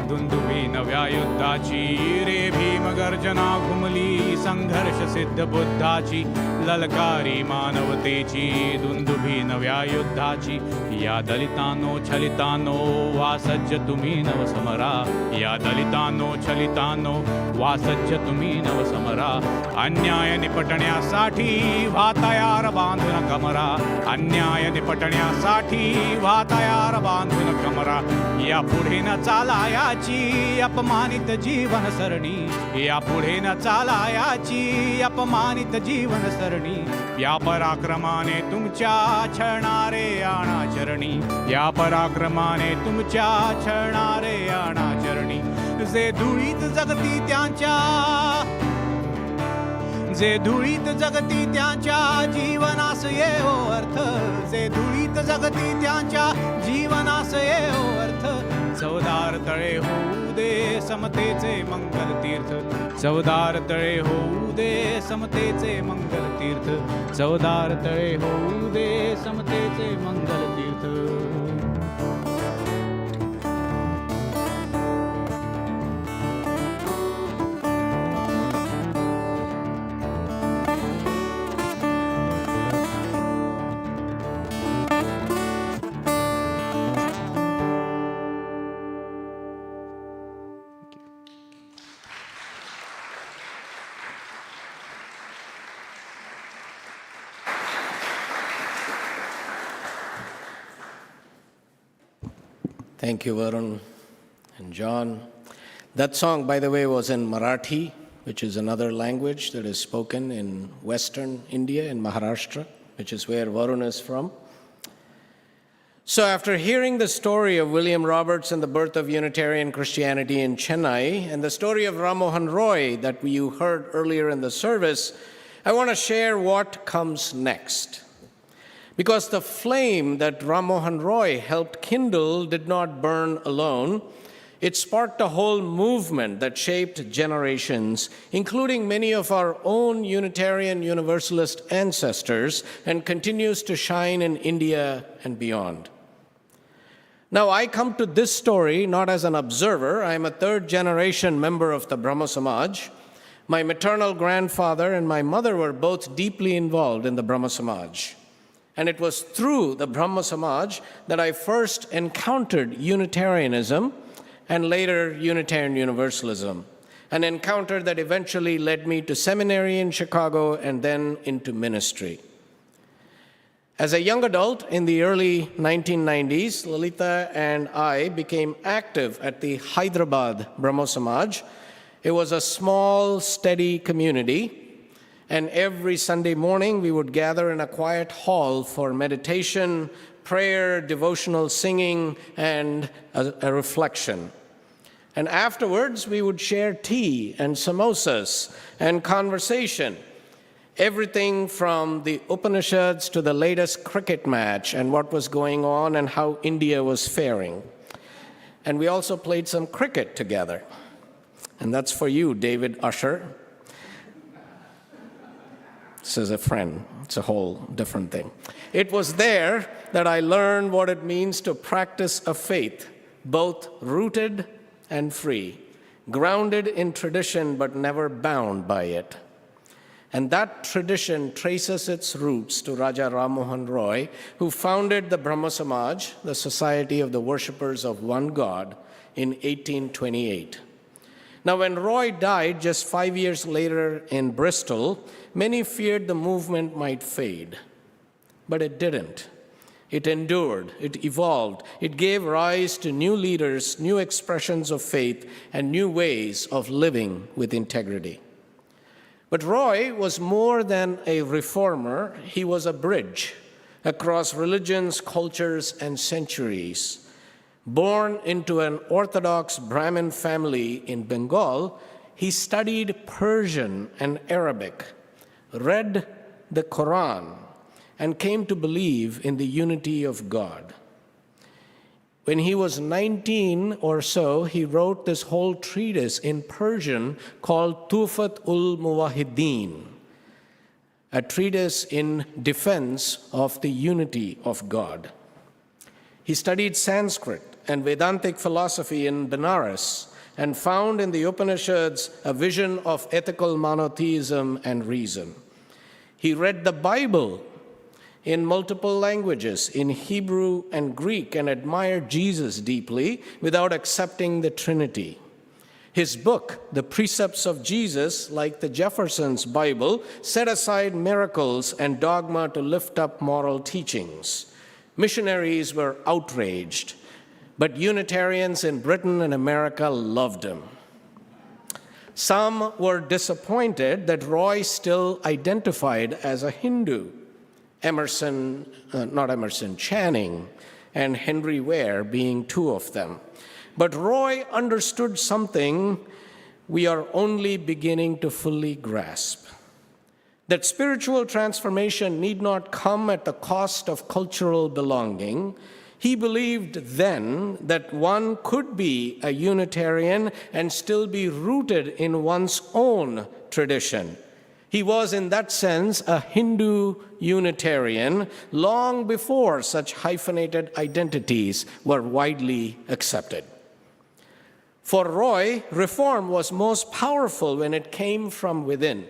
दुंदुभी नव्या युद्धाची रे भीम गर्जना घुमली संघर्ष सिद्ध बुद्धाची ललकारी मानवतेची दुंदुभी नव्या युद्धाची या दलितांनो छलितांनो वा सज्ज तुम्ही नवसमरा या दलितांनो छलितांनो वा सज्ज तुम्ही नवसमरा अन्याय निपटण्यासाठी व्हा तयार बांधून कमरा अन्याय निपटण्यासाठी व्हा तयार बांधून कमरा या पुढे न चालायाची अपमानित जीवन सरणी या पुढे न चालायाची अपमानित जीवन सरणी या पराक्रमाने तुमच्या छळणारे आणाचरणी या पराक्रमाने तुमच्या छळणारे आणाचरणी जे धुळीत जगती त्यांच्या जे धुळीत जगती त्यांच्या जीवनास येओ अर्थ जे धुळीत जगती त्यांच्या जीवनास येओ अर्थ चवदार तळे होऊ दे समतेचे मंगल तीर्थ चवदार तळे होऊ दे समतेचे मंगल तीर्थ चवदार तळे होऊ दे समतेचे मंगल तीर्थ Thank you, Varun and John. That song, by the way, was in Marathi, which is another language that is spoken in Western India, in Maharashtra, which is where Varun is from. So after hearing the story of William Roberts and the birth of Unitarian Christianity in Chennai, and the story of Ram Mohan Roy that you heard earlier in the service, I want to share what comes next. Because the flame that Ram Mohan Roy helped kindle did not burn alone. It sparked a whole movement that shaped generations, including many of our own Unitarian Universalist ancestors, and continues to shine in India and beyond. Now, I come to this story not as an observer. I am a third-generation member of the Brahmo Samaj. My maternal grandfather and my mother were both deeply involved in the Brahmo Samaj. And it was through the Brahmo Samaj that I first encountered Unitarianism and later Unitarian Universalism, an encounter that eventually led me to seminary in Chicago and then into ministry. As a young adult in the early 1990s, Lalita and I became active at the Hyderabad Brahmo Samaj. It was a small, steady community. And every Sunday morning, we would gather in a quiet hall for meditation, prayer, devotional singing, and a reflection. And afterwards, we would share tea and samosas and conversation, everything from the Upanishads to the latest cricket match and what was going on and how India was faring. And we also played some cricket together. And that's for you, David Usher. This is a friend. It's a whole different thing. It was there that I learned what it means to practice a faith, both rooted and free, grounded in tradition but never bound by it. And that tradition traces its roots to Raja Ram Mohan Roy, who founded the Brahmo Samaj, the Society of the Worshippers of One God, in 1828. Now, when Roy died just 5 years later in Bristol, many feared the movement might fade. But it didn't. It endured, it evolved, it gave rise to new leaders, new expressions of faith, and new ways of living with integrity. But Roy was more than a reformer. He was a bridge across religions, cultures, and centuries. Born into an Orthodox Brahmin family in Bengal, he studied Persian and Arabic, read the Quran, and came to believe in the unity of God. When he was 19 or so, he wrote this whole treatise in Persian called Tuhfat-ul-Muwahhidin, a treatise in defense of the unity of God. He studied Sanskrit and Vedantic philosophy in Benares and found in the Upanishads a vision of ethical monotheism and reason. He read the Bible in multiple languages, in Hebrew and Greek, and admired Jesus deeply without accepting the Trinity. His book, The Precepts of Jesus, like the Jefferson's Bible, set aside miracles and dogma to lift up moral teachings. Missionaries were outraged, but Unitarians in Britain and America loved him. Some were disappointed that Roy still identified as a Hindu. Channing and Henry Ware being two of them. But Roy understood something we are only beginning to fully grasp. That spiritual transformation need not come at the cost of cultural belonging. He believed then that one could be a Unitarian and still be rooted in one's own tradition. He was, in that sense, a Hindu Unitarian long before such hyphenated identities were widely accepted. For Roy, reform was most powerful when it came from within.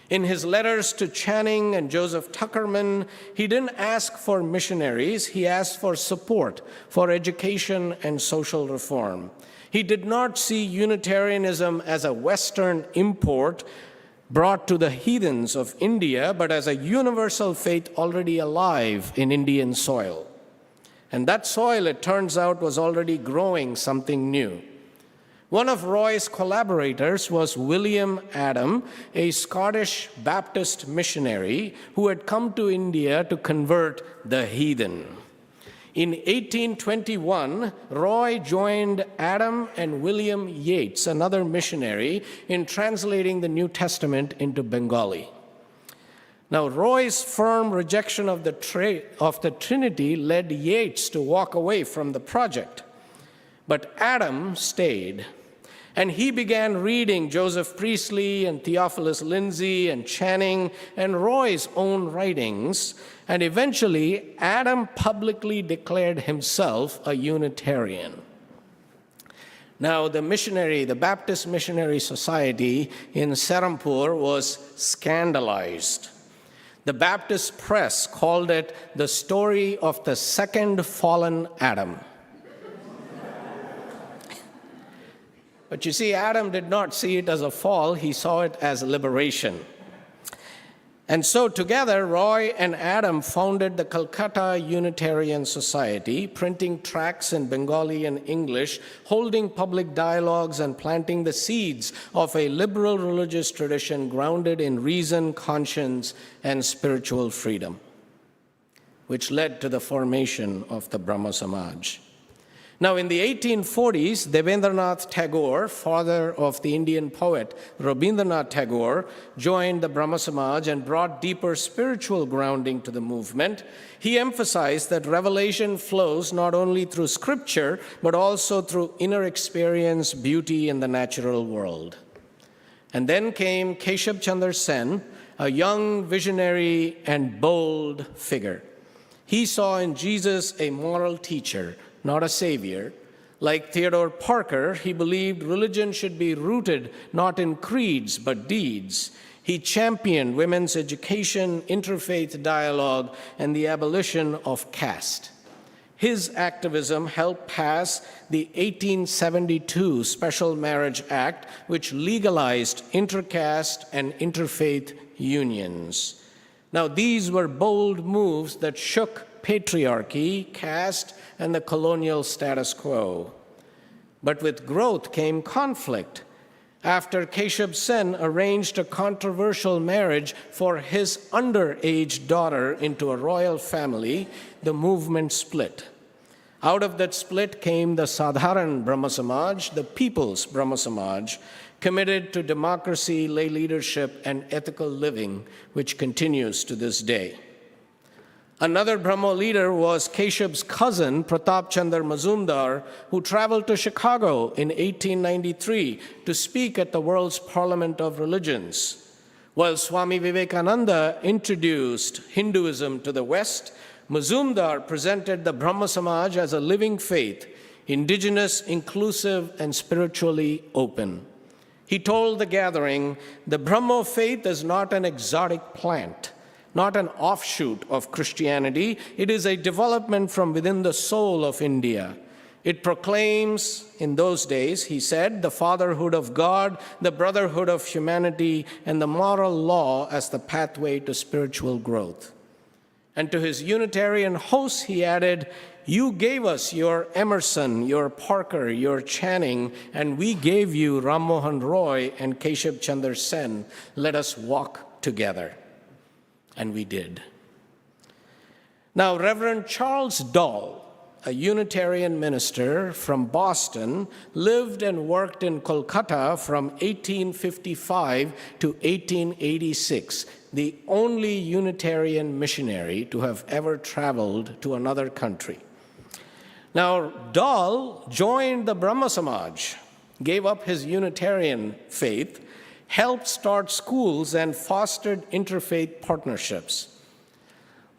In his letters to Channing and Joseph Tuckerman, he didn't ask for missionaries, he asked for support for education and social reform. He did not see Unitarianism as a Western import brought to the heathens of India, but as a universal faith already alive in Indian soil. And that soil, it turns out, was already growing something new. One of Roy's collaborators was William Adam, a Scottish Baptist missionary who had come to India to convert the heathen. In 1821, Roy joined Adam and William Yeats, another missionary, in translating the New Testament into Bengali. Now, Roy's firm rejection of the Trinity led Yeats to walk away from the project. But Adam stayed, and he began reading Joseph Priestley and Theophilus Lindsay and Channing and Roy's own writings, and eventually Adam publicly declared himself a Unitarian. Now, the Baptist Missionary Society in Serampore was scandalized. The Baptist press called it the story of the second fallen Adam. But you see, Adam did not see it as a fall, he saw it as liberation. And so together, Roy and Adam founded the Calcutta Unitarian Society, printing tracts in Bengali and English, holding public dialogues and planting the seeds of a liberal religious tradition grounded in reason, conscience, and spiritual freedom, which led to the formation of the Brahmo Samaj. Now, in the 1840s, Devendranath Tagore, father of the Indian poet Rabindranath Tagore, joined the Brahmo Samaj and brought deeper spiritual grounding to the movement. He emphasized that revelation flows not only through scripture, but also through inner experience, beauty in the natural world. And then came Keshab Chandra Sen, a young visionary and bold figure. He saw in Jesus a moral teacher, not a savior. Like Theodore Parker, he believed religion should be rooted not in creeds, but deeds. He championed women's education, interfaith dialogue, and the abolition of caste. His activism helped pass the 1872 Special Marriage Act, which legalized intercaste and interfaith unions. Now, these were bold moves that shook patriarchy, caste, and the colonial status quo. But with growth came conflict. After Keshab Sen arranged a controversial marriage for his underage daughter into a royal family, the movement split. Out of that split came the Sadharan Brahmo Samaj, the People's Brahmo Samaj, committed to democracy, lay leadership, and ethical living, which continues to this day. Another Brahmo leader was Keshab's cousin, Pratap Chandra Mazumdar, who traveled to Chicago in 1893 to speak at the World's Parliament of Religions. While Swami Vivekananda introduced Hinduism to the West, Mazumdar presented the Brahmo Samaj as a living faith, indigenous, inclusive, and spiritually open. He told the gathering, the Brahmo faith is not an exotic plant, not an offshoot of Christianity. It is a development from within the soul of India. It proclaims, in those days, he said, the fatherhood of God, the brotherhood of humanity, and the moral law as the pathway to spiritual growth. And to his Unitarian hosts, he added, you gave us your Emerson, your Parker, your Channing, and we gave you Ram Mohan Roy and Keshav Chandra Sen. Let us walk together. And we did. Now, Reverend Charles Dahl, a Unitarian minister from Boston, lived and worked in Kolkata from 1855 to 1886, the only Unitarian missionary to have ever traveled to another country. Now, Dahl joined the Brahmo Samaj, gave up his Unitarian faith, helped start schools, and fostered interfaith partnerships.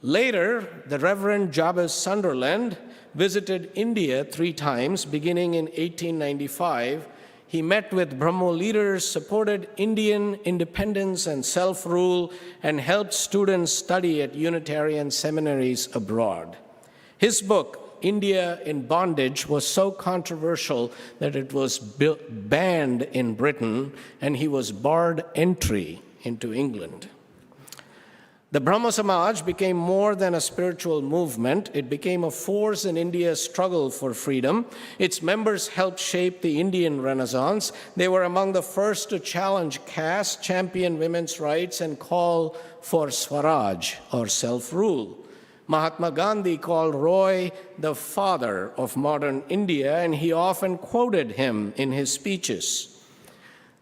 Later, the Reverend Jabez Sunderland visited India 3 times, beginning in 1895. He met with Brahmo leaders, supported Indian independence and self-rule, and helped students study at Unitarian seminaries abroad. His book, India in Bondage, was so controversial that it was banned in Britain, and he was barred entry into England. The Brahmo Samaj became more than a spiritual movement. It became a force in India's struggle for freedom. Its members helped shape the Indian Renaissance. They were among the first to challenge caste, champion women's rights, and call for Swaraj, or self-rule. Mahatma Gandhi called Roy the father of modern India, and he often quoted him in his speeches.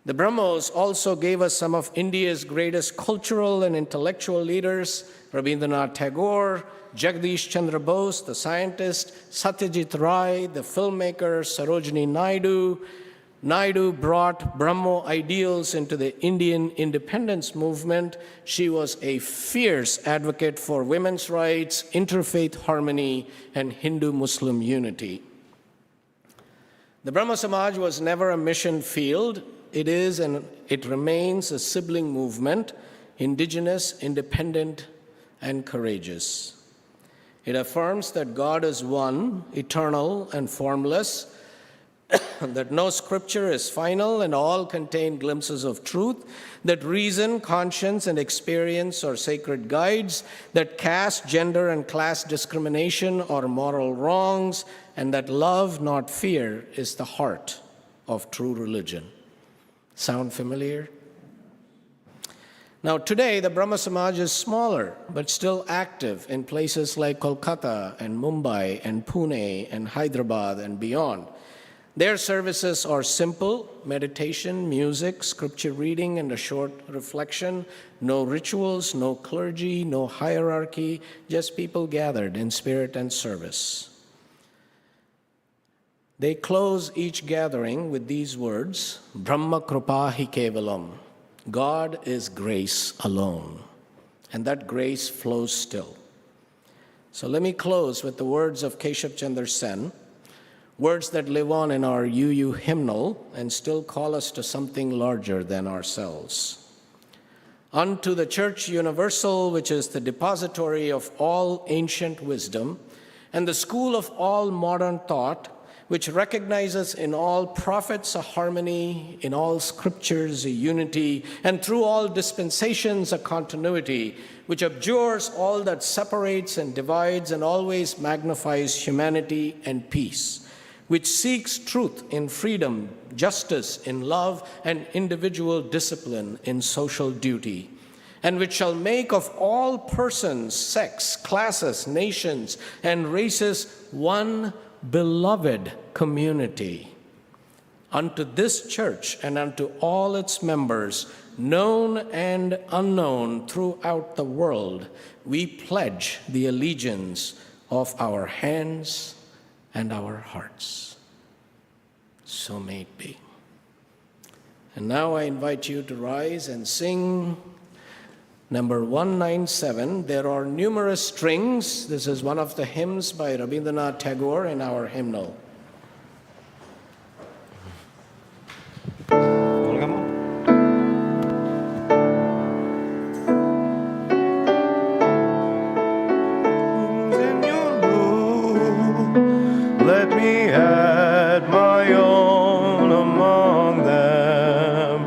The Brahmos also gave us some of India's greatest cultural and intellectual leaders, Rabindranath Tagore, Jagdish Chandra Bose, the scientist, Satyajit Ray, the filmmaker, Sarojini Naidu. Naidu brought Brahmo ideals into the Indian independence movement. She was a fierce advocate for women's rights, interfaith harmony, and Hindu-Muslim unity. The Brahmo Samaj was never a mission field. It is and it remains a sibling movement, indigenous, independent, and courageous. It affirms that God is one, eternal, and formless, that no scripture is final and all contain glimpses of truth, that reason, conscience, and experience are sacred guides, that caste, gender, and class discrimination are moral wrongs, and that love, not fear, is the heart of true religion. Sound familiar? Now, today, the Brahmo Samaj is smaller, but still active in places like Kolkata and Mumbai and Pune and Hyderabad and beyond. Their services are simple: meditation, music, scripture reading, and a short reflection. No rituals, no clergy, no hierarchy, just people gathered in spirit and service. They close each gathering with these words, Brahma Krupa Hi Kevalam. God is grace alone, and that grace flows still. So let me close with the words of Keshav Chandra Sen, words that live on in our UU hymnal and still call us to something larger than ourselves. Unto the Church Universal, which is the depository of all ancient wisdom and the school of all modern thought, which recognizes in all prophets a harmony, in all scriptures a unity, and through all dispensations a continuity, which abjures all that separates and divides and always magnifies humanity and peace, which seeks truth in freedom, justice in love, and individual discipline in social duty, and which shall make of all persons, sects, classes, nations, and races one beloved community. Unto this church and unto all its members, known and unknown throughout the world, we pledge the allegiance of our hands and our hearts. So may it be. And now I invite you to rise and sing number 197. There are numerous strings. This is one of the hymns by Rabindranath Tagore in our hymnal. Let me add my own among them,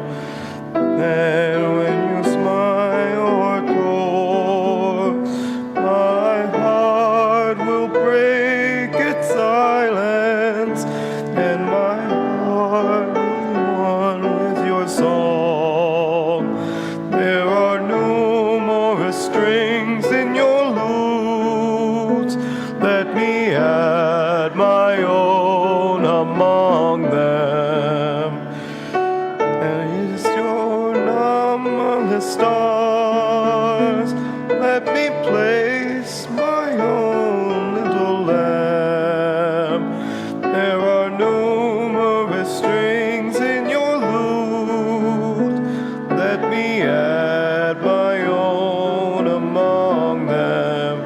and when you smile or coax, my heart will break its silence, and my heart will be one with your song. There are numerous strings in your lute. Let me add my own among them, and it's your numberless stars. Let me place my own little lamb. There are numerous strings in your lute. Let me add my own among them.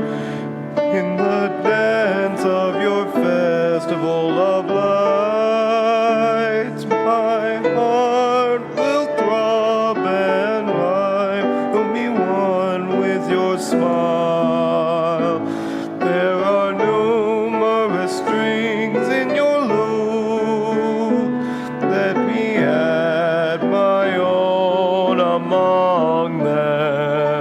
In the dance of your festival of lights, my heart will throb and I will be one with your smile. There are numerous strings in your lute. Let me add my own among them.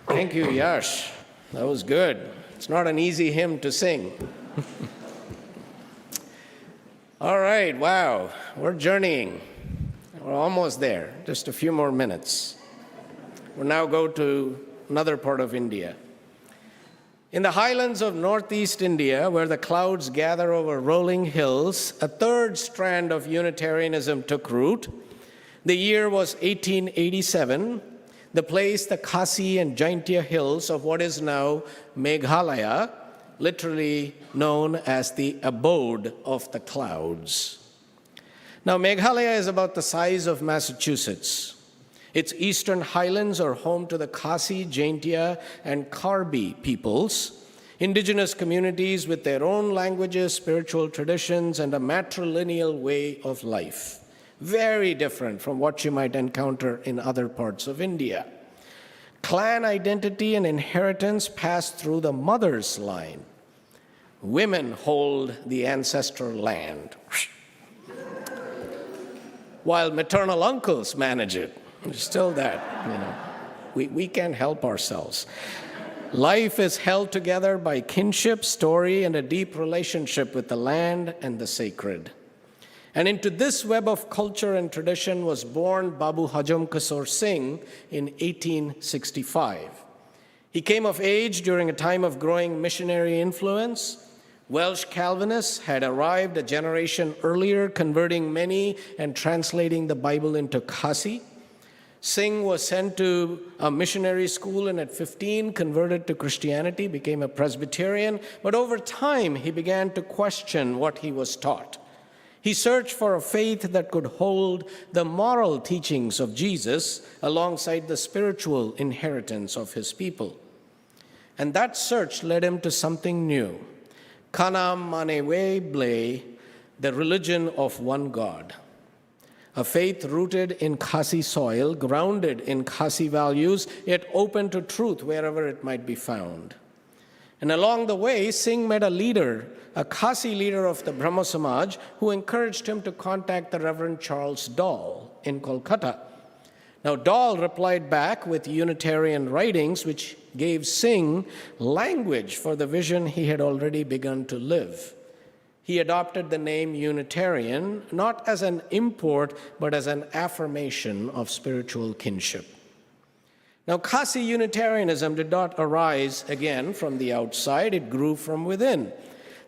Thank you, Yash. That was good. It's not an easy hymn to sing. All right, wow, we're journeying. We're almost there, just a few more minutes. We'll now go to another part of India. In the highlands of northeast India, where the clouds gather over rolling hills, a third strand of Unitarianism took root. The year was 1887. The place, the Khasi and Jaintia hills of what is now Meghalaya, literally known as the abode of the clouds. Now, Meghalaya is about the size of Massachusetts. Its eastern highlands are home to the Khasi, Jaintia, and Karbi peoples, indigenous communities with their own languages, spiritual traditions, and a matrilineal way of life. Very different from what you might encounter in other parts of India. Clan identity and inheritance pass through the mother's line. Women hold the ancestral land, while maternal uncles manage it. There's still that, We can't help ourselves. Life is held together by kinship, story, and a deep relationship with the land and the sacred. And into this web of culture and tradition was born Babu Hajam Kasur Singh in 1865. He came of age during a time of growing missionary influence. Welsh Calvinists had arrived a generation earlier, converting many and translating the Bible into Khasi. Singh was sent to a missionary school and at 15 converted to Christianity, became a Presbyterian, but over time he began to question what he was taught. He searched for a faith that could hold the moral teachings of Jesus alongside the spiritual inheritance of his people. And that search led him to something new. Kanam Manewe Ble, the religion of one God. A faith rooted in Khasi soil, grounded in Khasi values, yet open to truth wherever it might be found. And along the way, Singh met a leader, a Khasi leader of the Brahmo Samaj, who encouraged him to contact the Reverend Charles Dahl in Kolkata. Now, Dahl replied back with Unitarian writings, which gave Singh language for the vision he had already begun to live. He adopted the name Unitarian, not as an import, but as an affirmation of spiritual kinship. Now, Khasi Unitarianism did not arise again from the outside, it grew from within.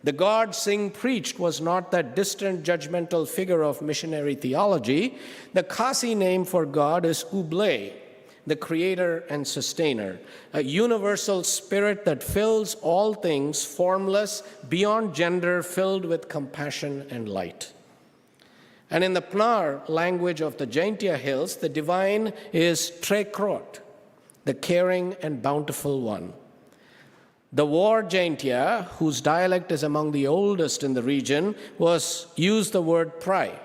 The God Singh preached was not that distant judgmental figure of missionary theology. The Khasi name for God is Uble, the creator and sustainer, a universal spirit that fills all things, formless, beyond gender, filled with compassion and light. And in the Pnar language of the Jaintia hills, the divine is Trekrot, the caring and bountiful one. The War Jaintia, whose dialect is among the oldest in the region, used the word Prai,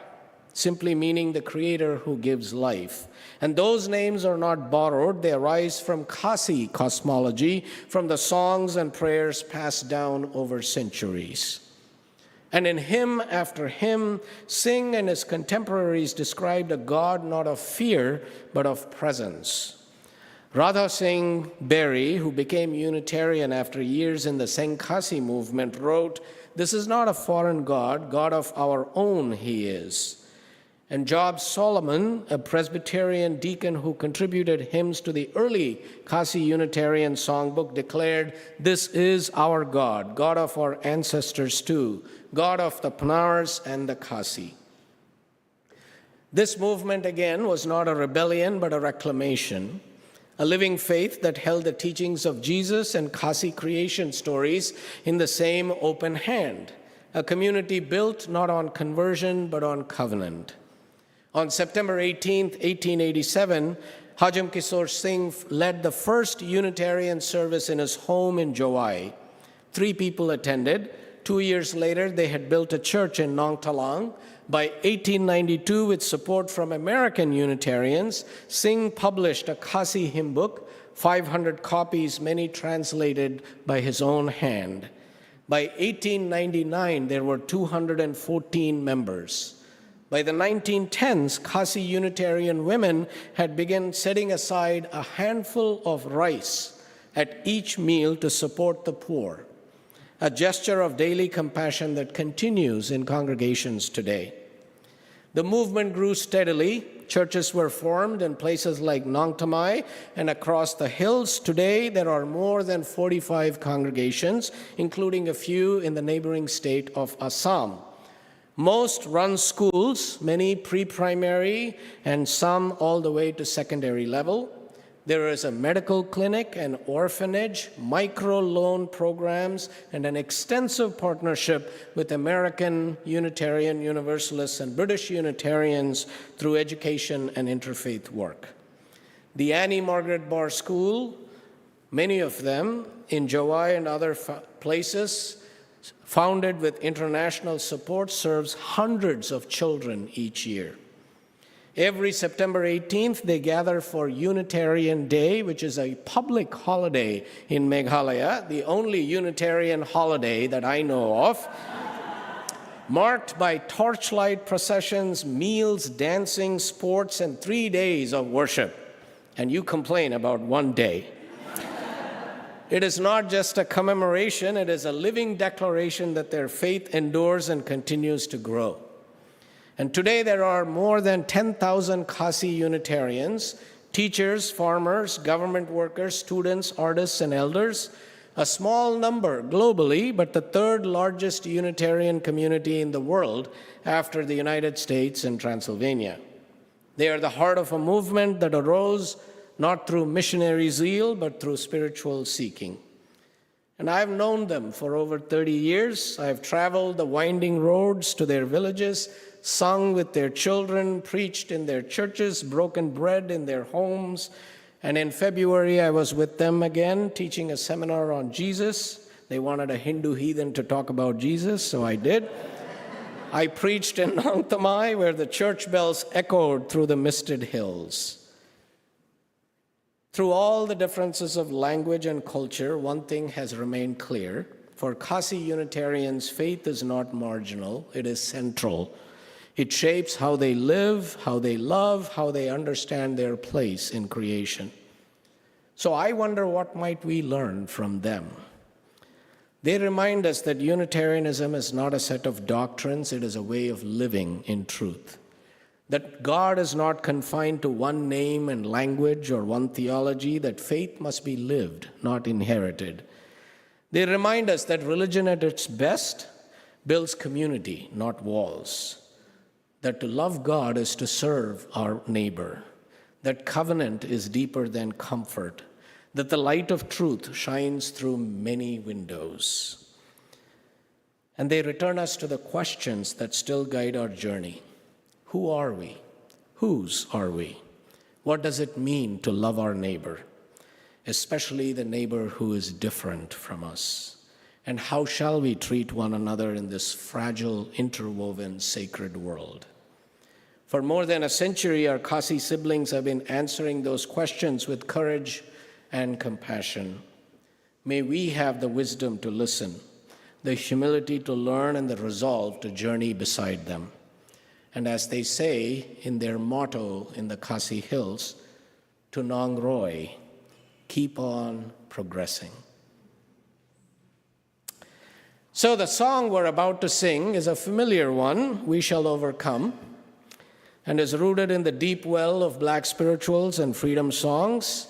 simply meaning the creator who gives life. And those names are not borrowed, they arise from Khasi cosmology, from the songs and prayers passed down over centuries. And in hymn after hymn, Singh and his contemporaries described a God not of fear, but of presence. Radha Singh Berry, who became Unitarian after years in the Sangh-Khasi movement, wrote, "This is not a foreign God, God of our own he is." And Job Solomon, a Presbyterian deacon who contributed hymns to the early Khasi Unitarian songbook, declared, "This is our God, God of our ancestors too, God of the Pnars and the Khasi." This movement, again, was not a rebellion, but a reclamation, a living faith that held the teachings of Jesus and Khasi creation stories in the same open hand, a community built not on conversion, but on covenant. On September 18, 1887, Hajam Kishore Singh led the first Unitarian service in his home in Jowai. 3 people attended. 2 years later, they had built a church in Nong Talang. By 1892, with support from American Unitarians, Singh published a Khasi hymn book, 500 copies, many translated by his own hand. By 1899, there were 214 members. By the 1910s, Khasi Unitarian women had begun setting aside a handful of rice at each meal to support the poor, a gesture of daily compassion that continues in congregations today. The movement grew steadily. Churches were formed in places like Nong Tamai and across the hills. Today, there are more than 45 congregations, including a few in the neighboring state of Assam. Most run schools, many pre-primary and some all the way to secondary level. There is a medical clinic, an orphanage, micro-loan programs, and an extensive partnership with American Unitarian Universalists and British Unitarians through education and interfaith work. The Annie Margaret Barr School, many of them in Jowai and other places, founded with international support, serves hundreds of children each year. Every September 18th, they gather for Unitarian Day, which is a public holiday in Meghalaya, the only Unitarian holiday that I know of, marked by torchlight processions, meals, dancing, sports, and 3 days of worship. And you complain about 1 day. It is not just a commemoration, it is a living declaration that their faith endures and continues to grow. And today there are more than 10,000 Khasi Unitarians, teachers, farmers, government workers, students, artists, and elders, a small number globally, but the 3rd largest Unitarian community in the world after the United States and Transylvania. They are the heart of a movement that arose not through missionary zeal, but through spiritual seeking. And I've known them for over 30 years. I've traveled the winding roads to their villages, sung with their children, preached in their churches, broken bread in their homes. And in February, I was with them again, teaching a seminar on Jesus. They wanted a Hindu heathen to talk about Jesus, so I did. I preached in Nong Tamai, where the church bells echoed through the misted hills. Through all the differences of language and culture, one thing has remained clear. For Khasi Unitarians, faith is not marginal, it is central. It shapes how they live, how they love, how they understand their place in creation. So I wonder, what might we learn from them? They remind us that Unitarianism is not a set of doctrines, it is a way of living in truth. That God is not confined to one name and language or one theology, that faith must be lived, not inherited. They remind us that religion at its best builds community, not walls. That to love God is to serve our neighbor. That covenant is deeper than comfort. That the light of truth shines through many windows. And they return us to the questions that still guide our journey. Who are we? Whose are we? What does it mean to love our neighbor, especially the neighbor who is different from us? And how shall we treat one another in this fragile, interwoven, sacred world? For more than a century, our Khasi siblings have been answering those questions with courage and compassion. May we have the wisdom to listen, the humility to learn, and the resolve to journey beside them. And as they say in their motto in the Khasi Hills, Tunang Roy, keep on progressing. So the song we're about to sing is a familiar one, We Shall Overcome, and is rooted in the deep well of Black spirituals and freedom songs.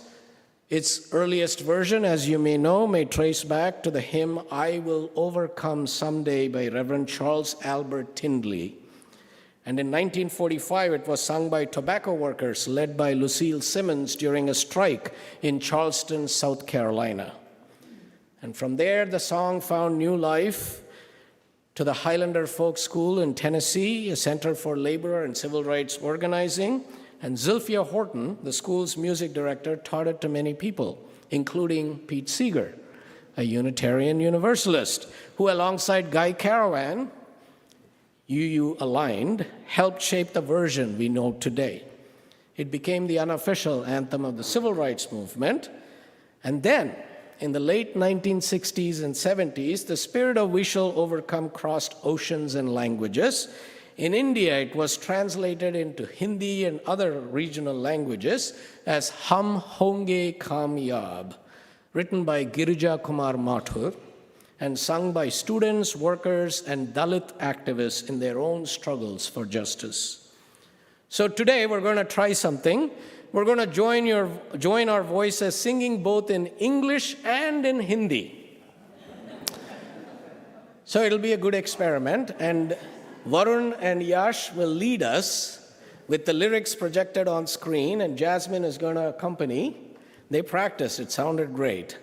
Its earliest version, as you may know, may trace back to the hymn, I Will Overcome Someday by Reverend Charles Albert Tindley. And in 1945, it was sung by tobacco workers led by Lucille Simmons during a strike in Charleston, South Carolina. And from there, the song found new life to the Highlander Folk School in Tennessee, a center for labor and civil rights organizing. And Zilphia Horton, the school's music director, taught it to many people, including Pete Seeger, a Unitarian Universalist, who alongside Guy Caravan, UU aligned, helped shape the version we know today. It became the unofficial anthem of the civil rights movement. And then, in the late 1960s and 70s, the spirit of We Shall Overcome crossed oceans and languages. In India, it was translated into Hindi and other regional languages as Hum Honge Kamyab, written by Girija Kumar Mathur, and sung by students, workers, and Dalit activists in their own struggles for justice. So today, we're going to try something. We're going to join our voices singing both in English and in Hindi. So it'll be a good experiment, and Varun and Yash will lead us with the lyrics projected on screen, and Jasmine is going to accompany. They practiced. It sounded great.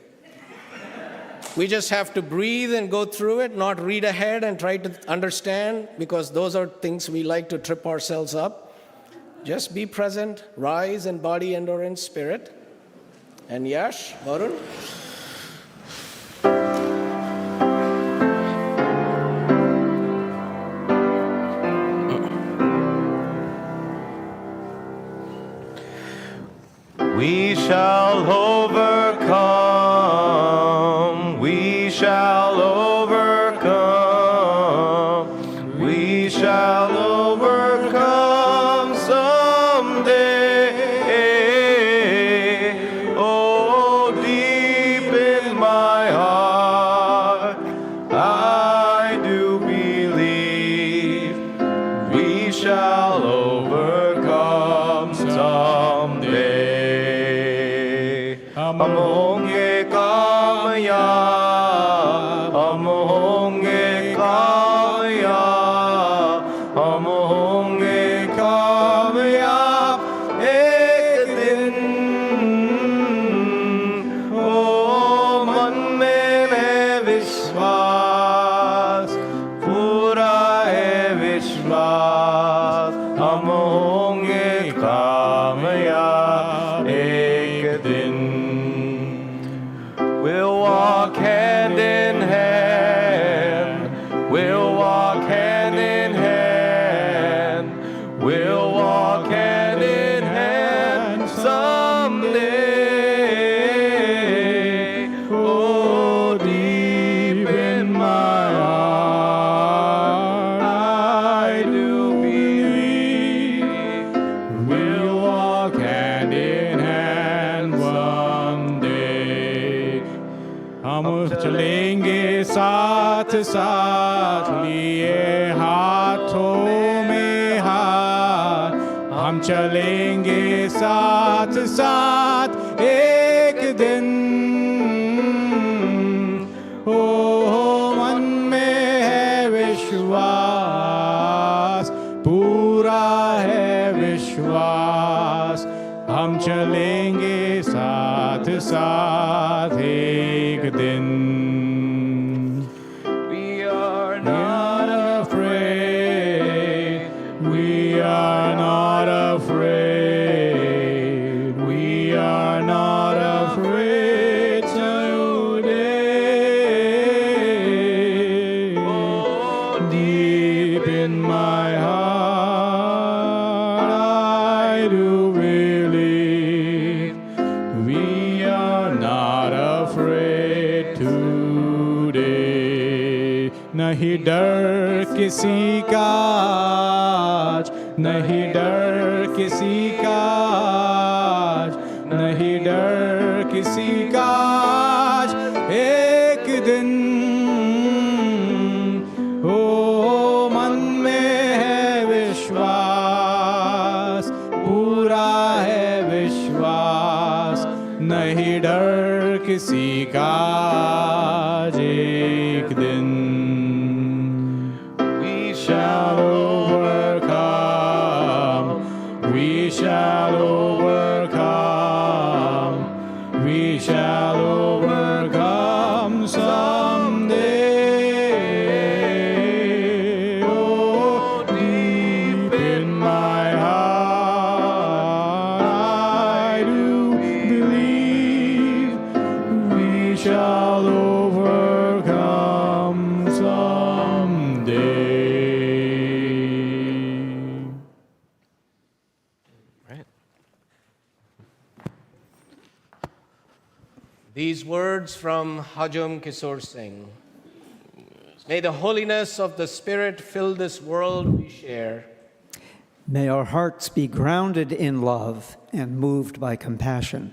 We just have to breathe and go through it, not read ahead and try to understand, because those are things we like to trip ourselves up. Just be present, rise in body and or in spirit. And Yash, Varun. We shall overcome, we shall overcome, we shall overcome someday. Oh, deep in my heart, I do believe we shall overcome someday. हम होंगे कामयाब, हम होंगे कामयाब, हम होंगे कामयाब एक दिन। ओ मन में है विश्वास, पूरा है विश्वास, हम होंगे कामयाब एक दिन। We'll walk hand in hand, we'll walk hand in hand, we'll walk hand in hand someday. Oh, deep in my heart, I do believe we'll walk hand in hand someday. हम चलेंगे साथ साथ लिए हाथों में हाथ, हम चलेंगे साथ साथ एक दिन। ओ मन में है विश्वास, पूरा है विश्वास, हम चलेंगे साथ साथ एक दिन। We are not afraid, we are किसी का आज, नहीं डर किसी का आज, नहीं डर किसी का आज। एक दिन हो मन में है विश्वास, पूरा है विश्वास, नहीं डर किसी का आज। एक दिन we shall overcome, we shall overcome, we shall overcome someday. Oh, deep in my heart, I do believe we shall overcome someday. Right. These words from Hajam Kishore Singh. May the holiness of the Spirit fill this world we share. May our hearts be grounded in love and moved by compassion.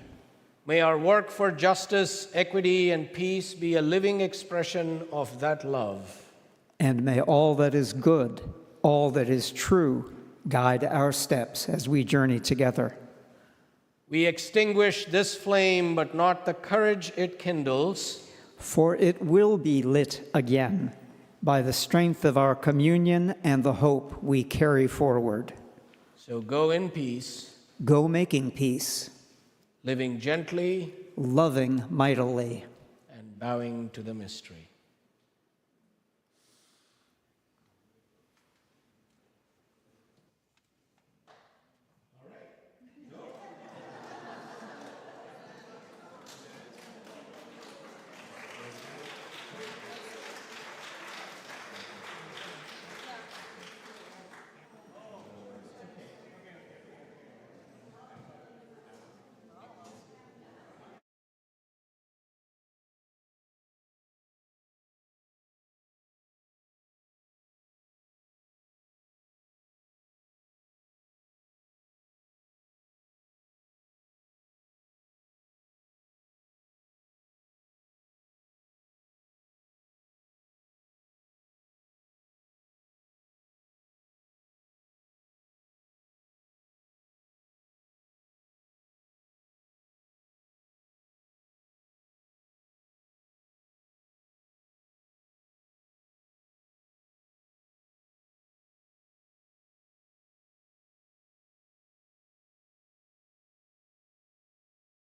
May our work for justice, equity, and peace be a living expression of that love. And may all that is good, all that is true, guide our steps as we journey together. We extinguish this flame, but not the courage it kindles. For it will be lit again by the strength of our communion and the hope we carry forward. So go in peace, Go making peace, living gently loving mightily. and bowing to the mystery.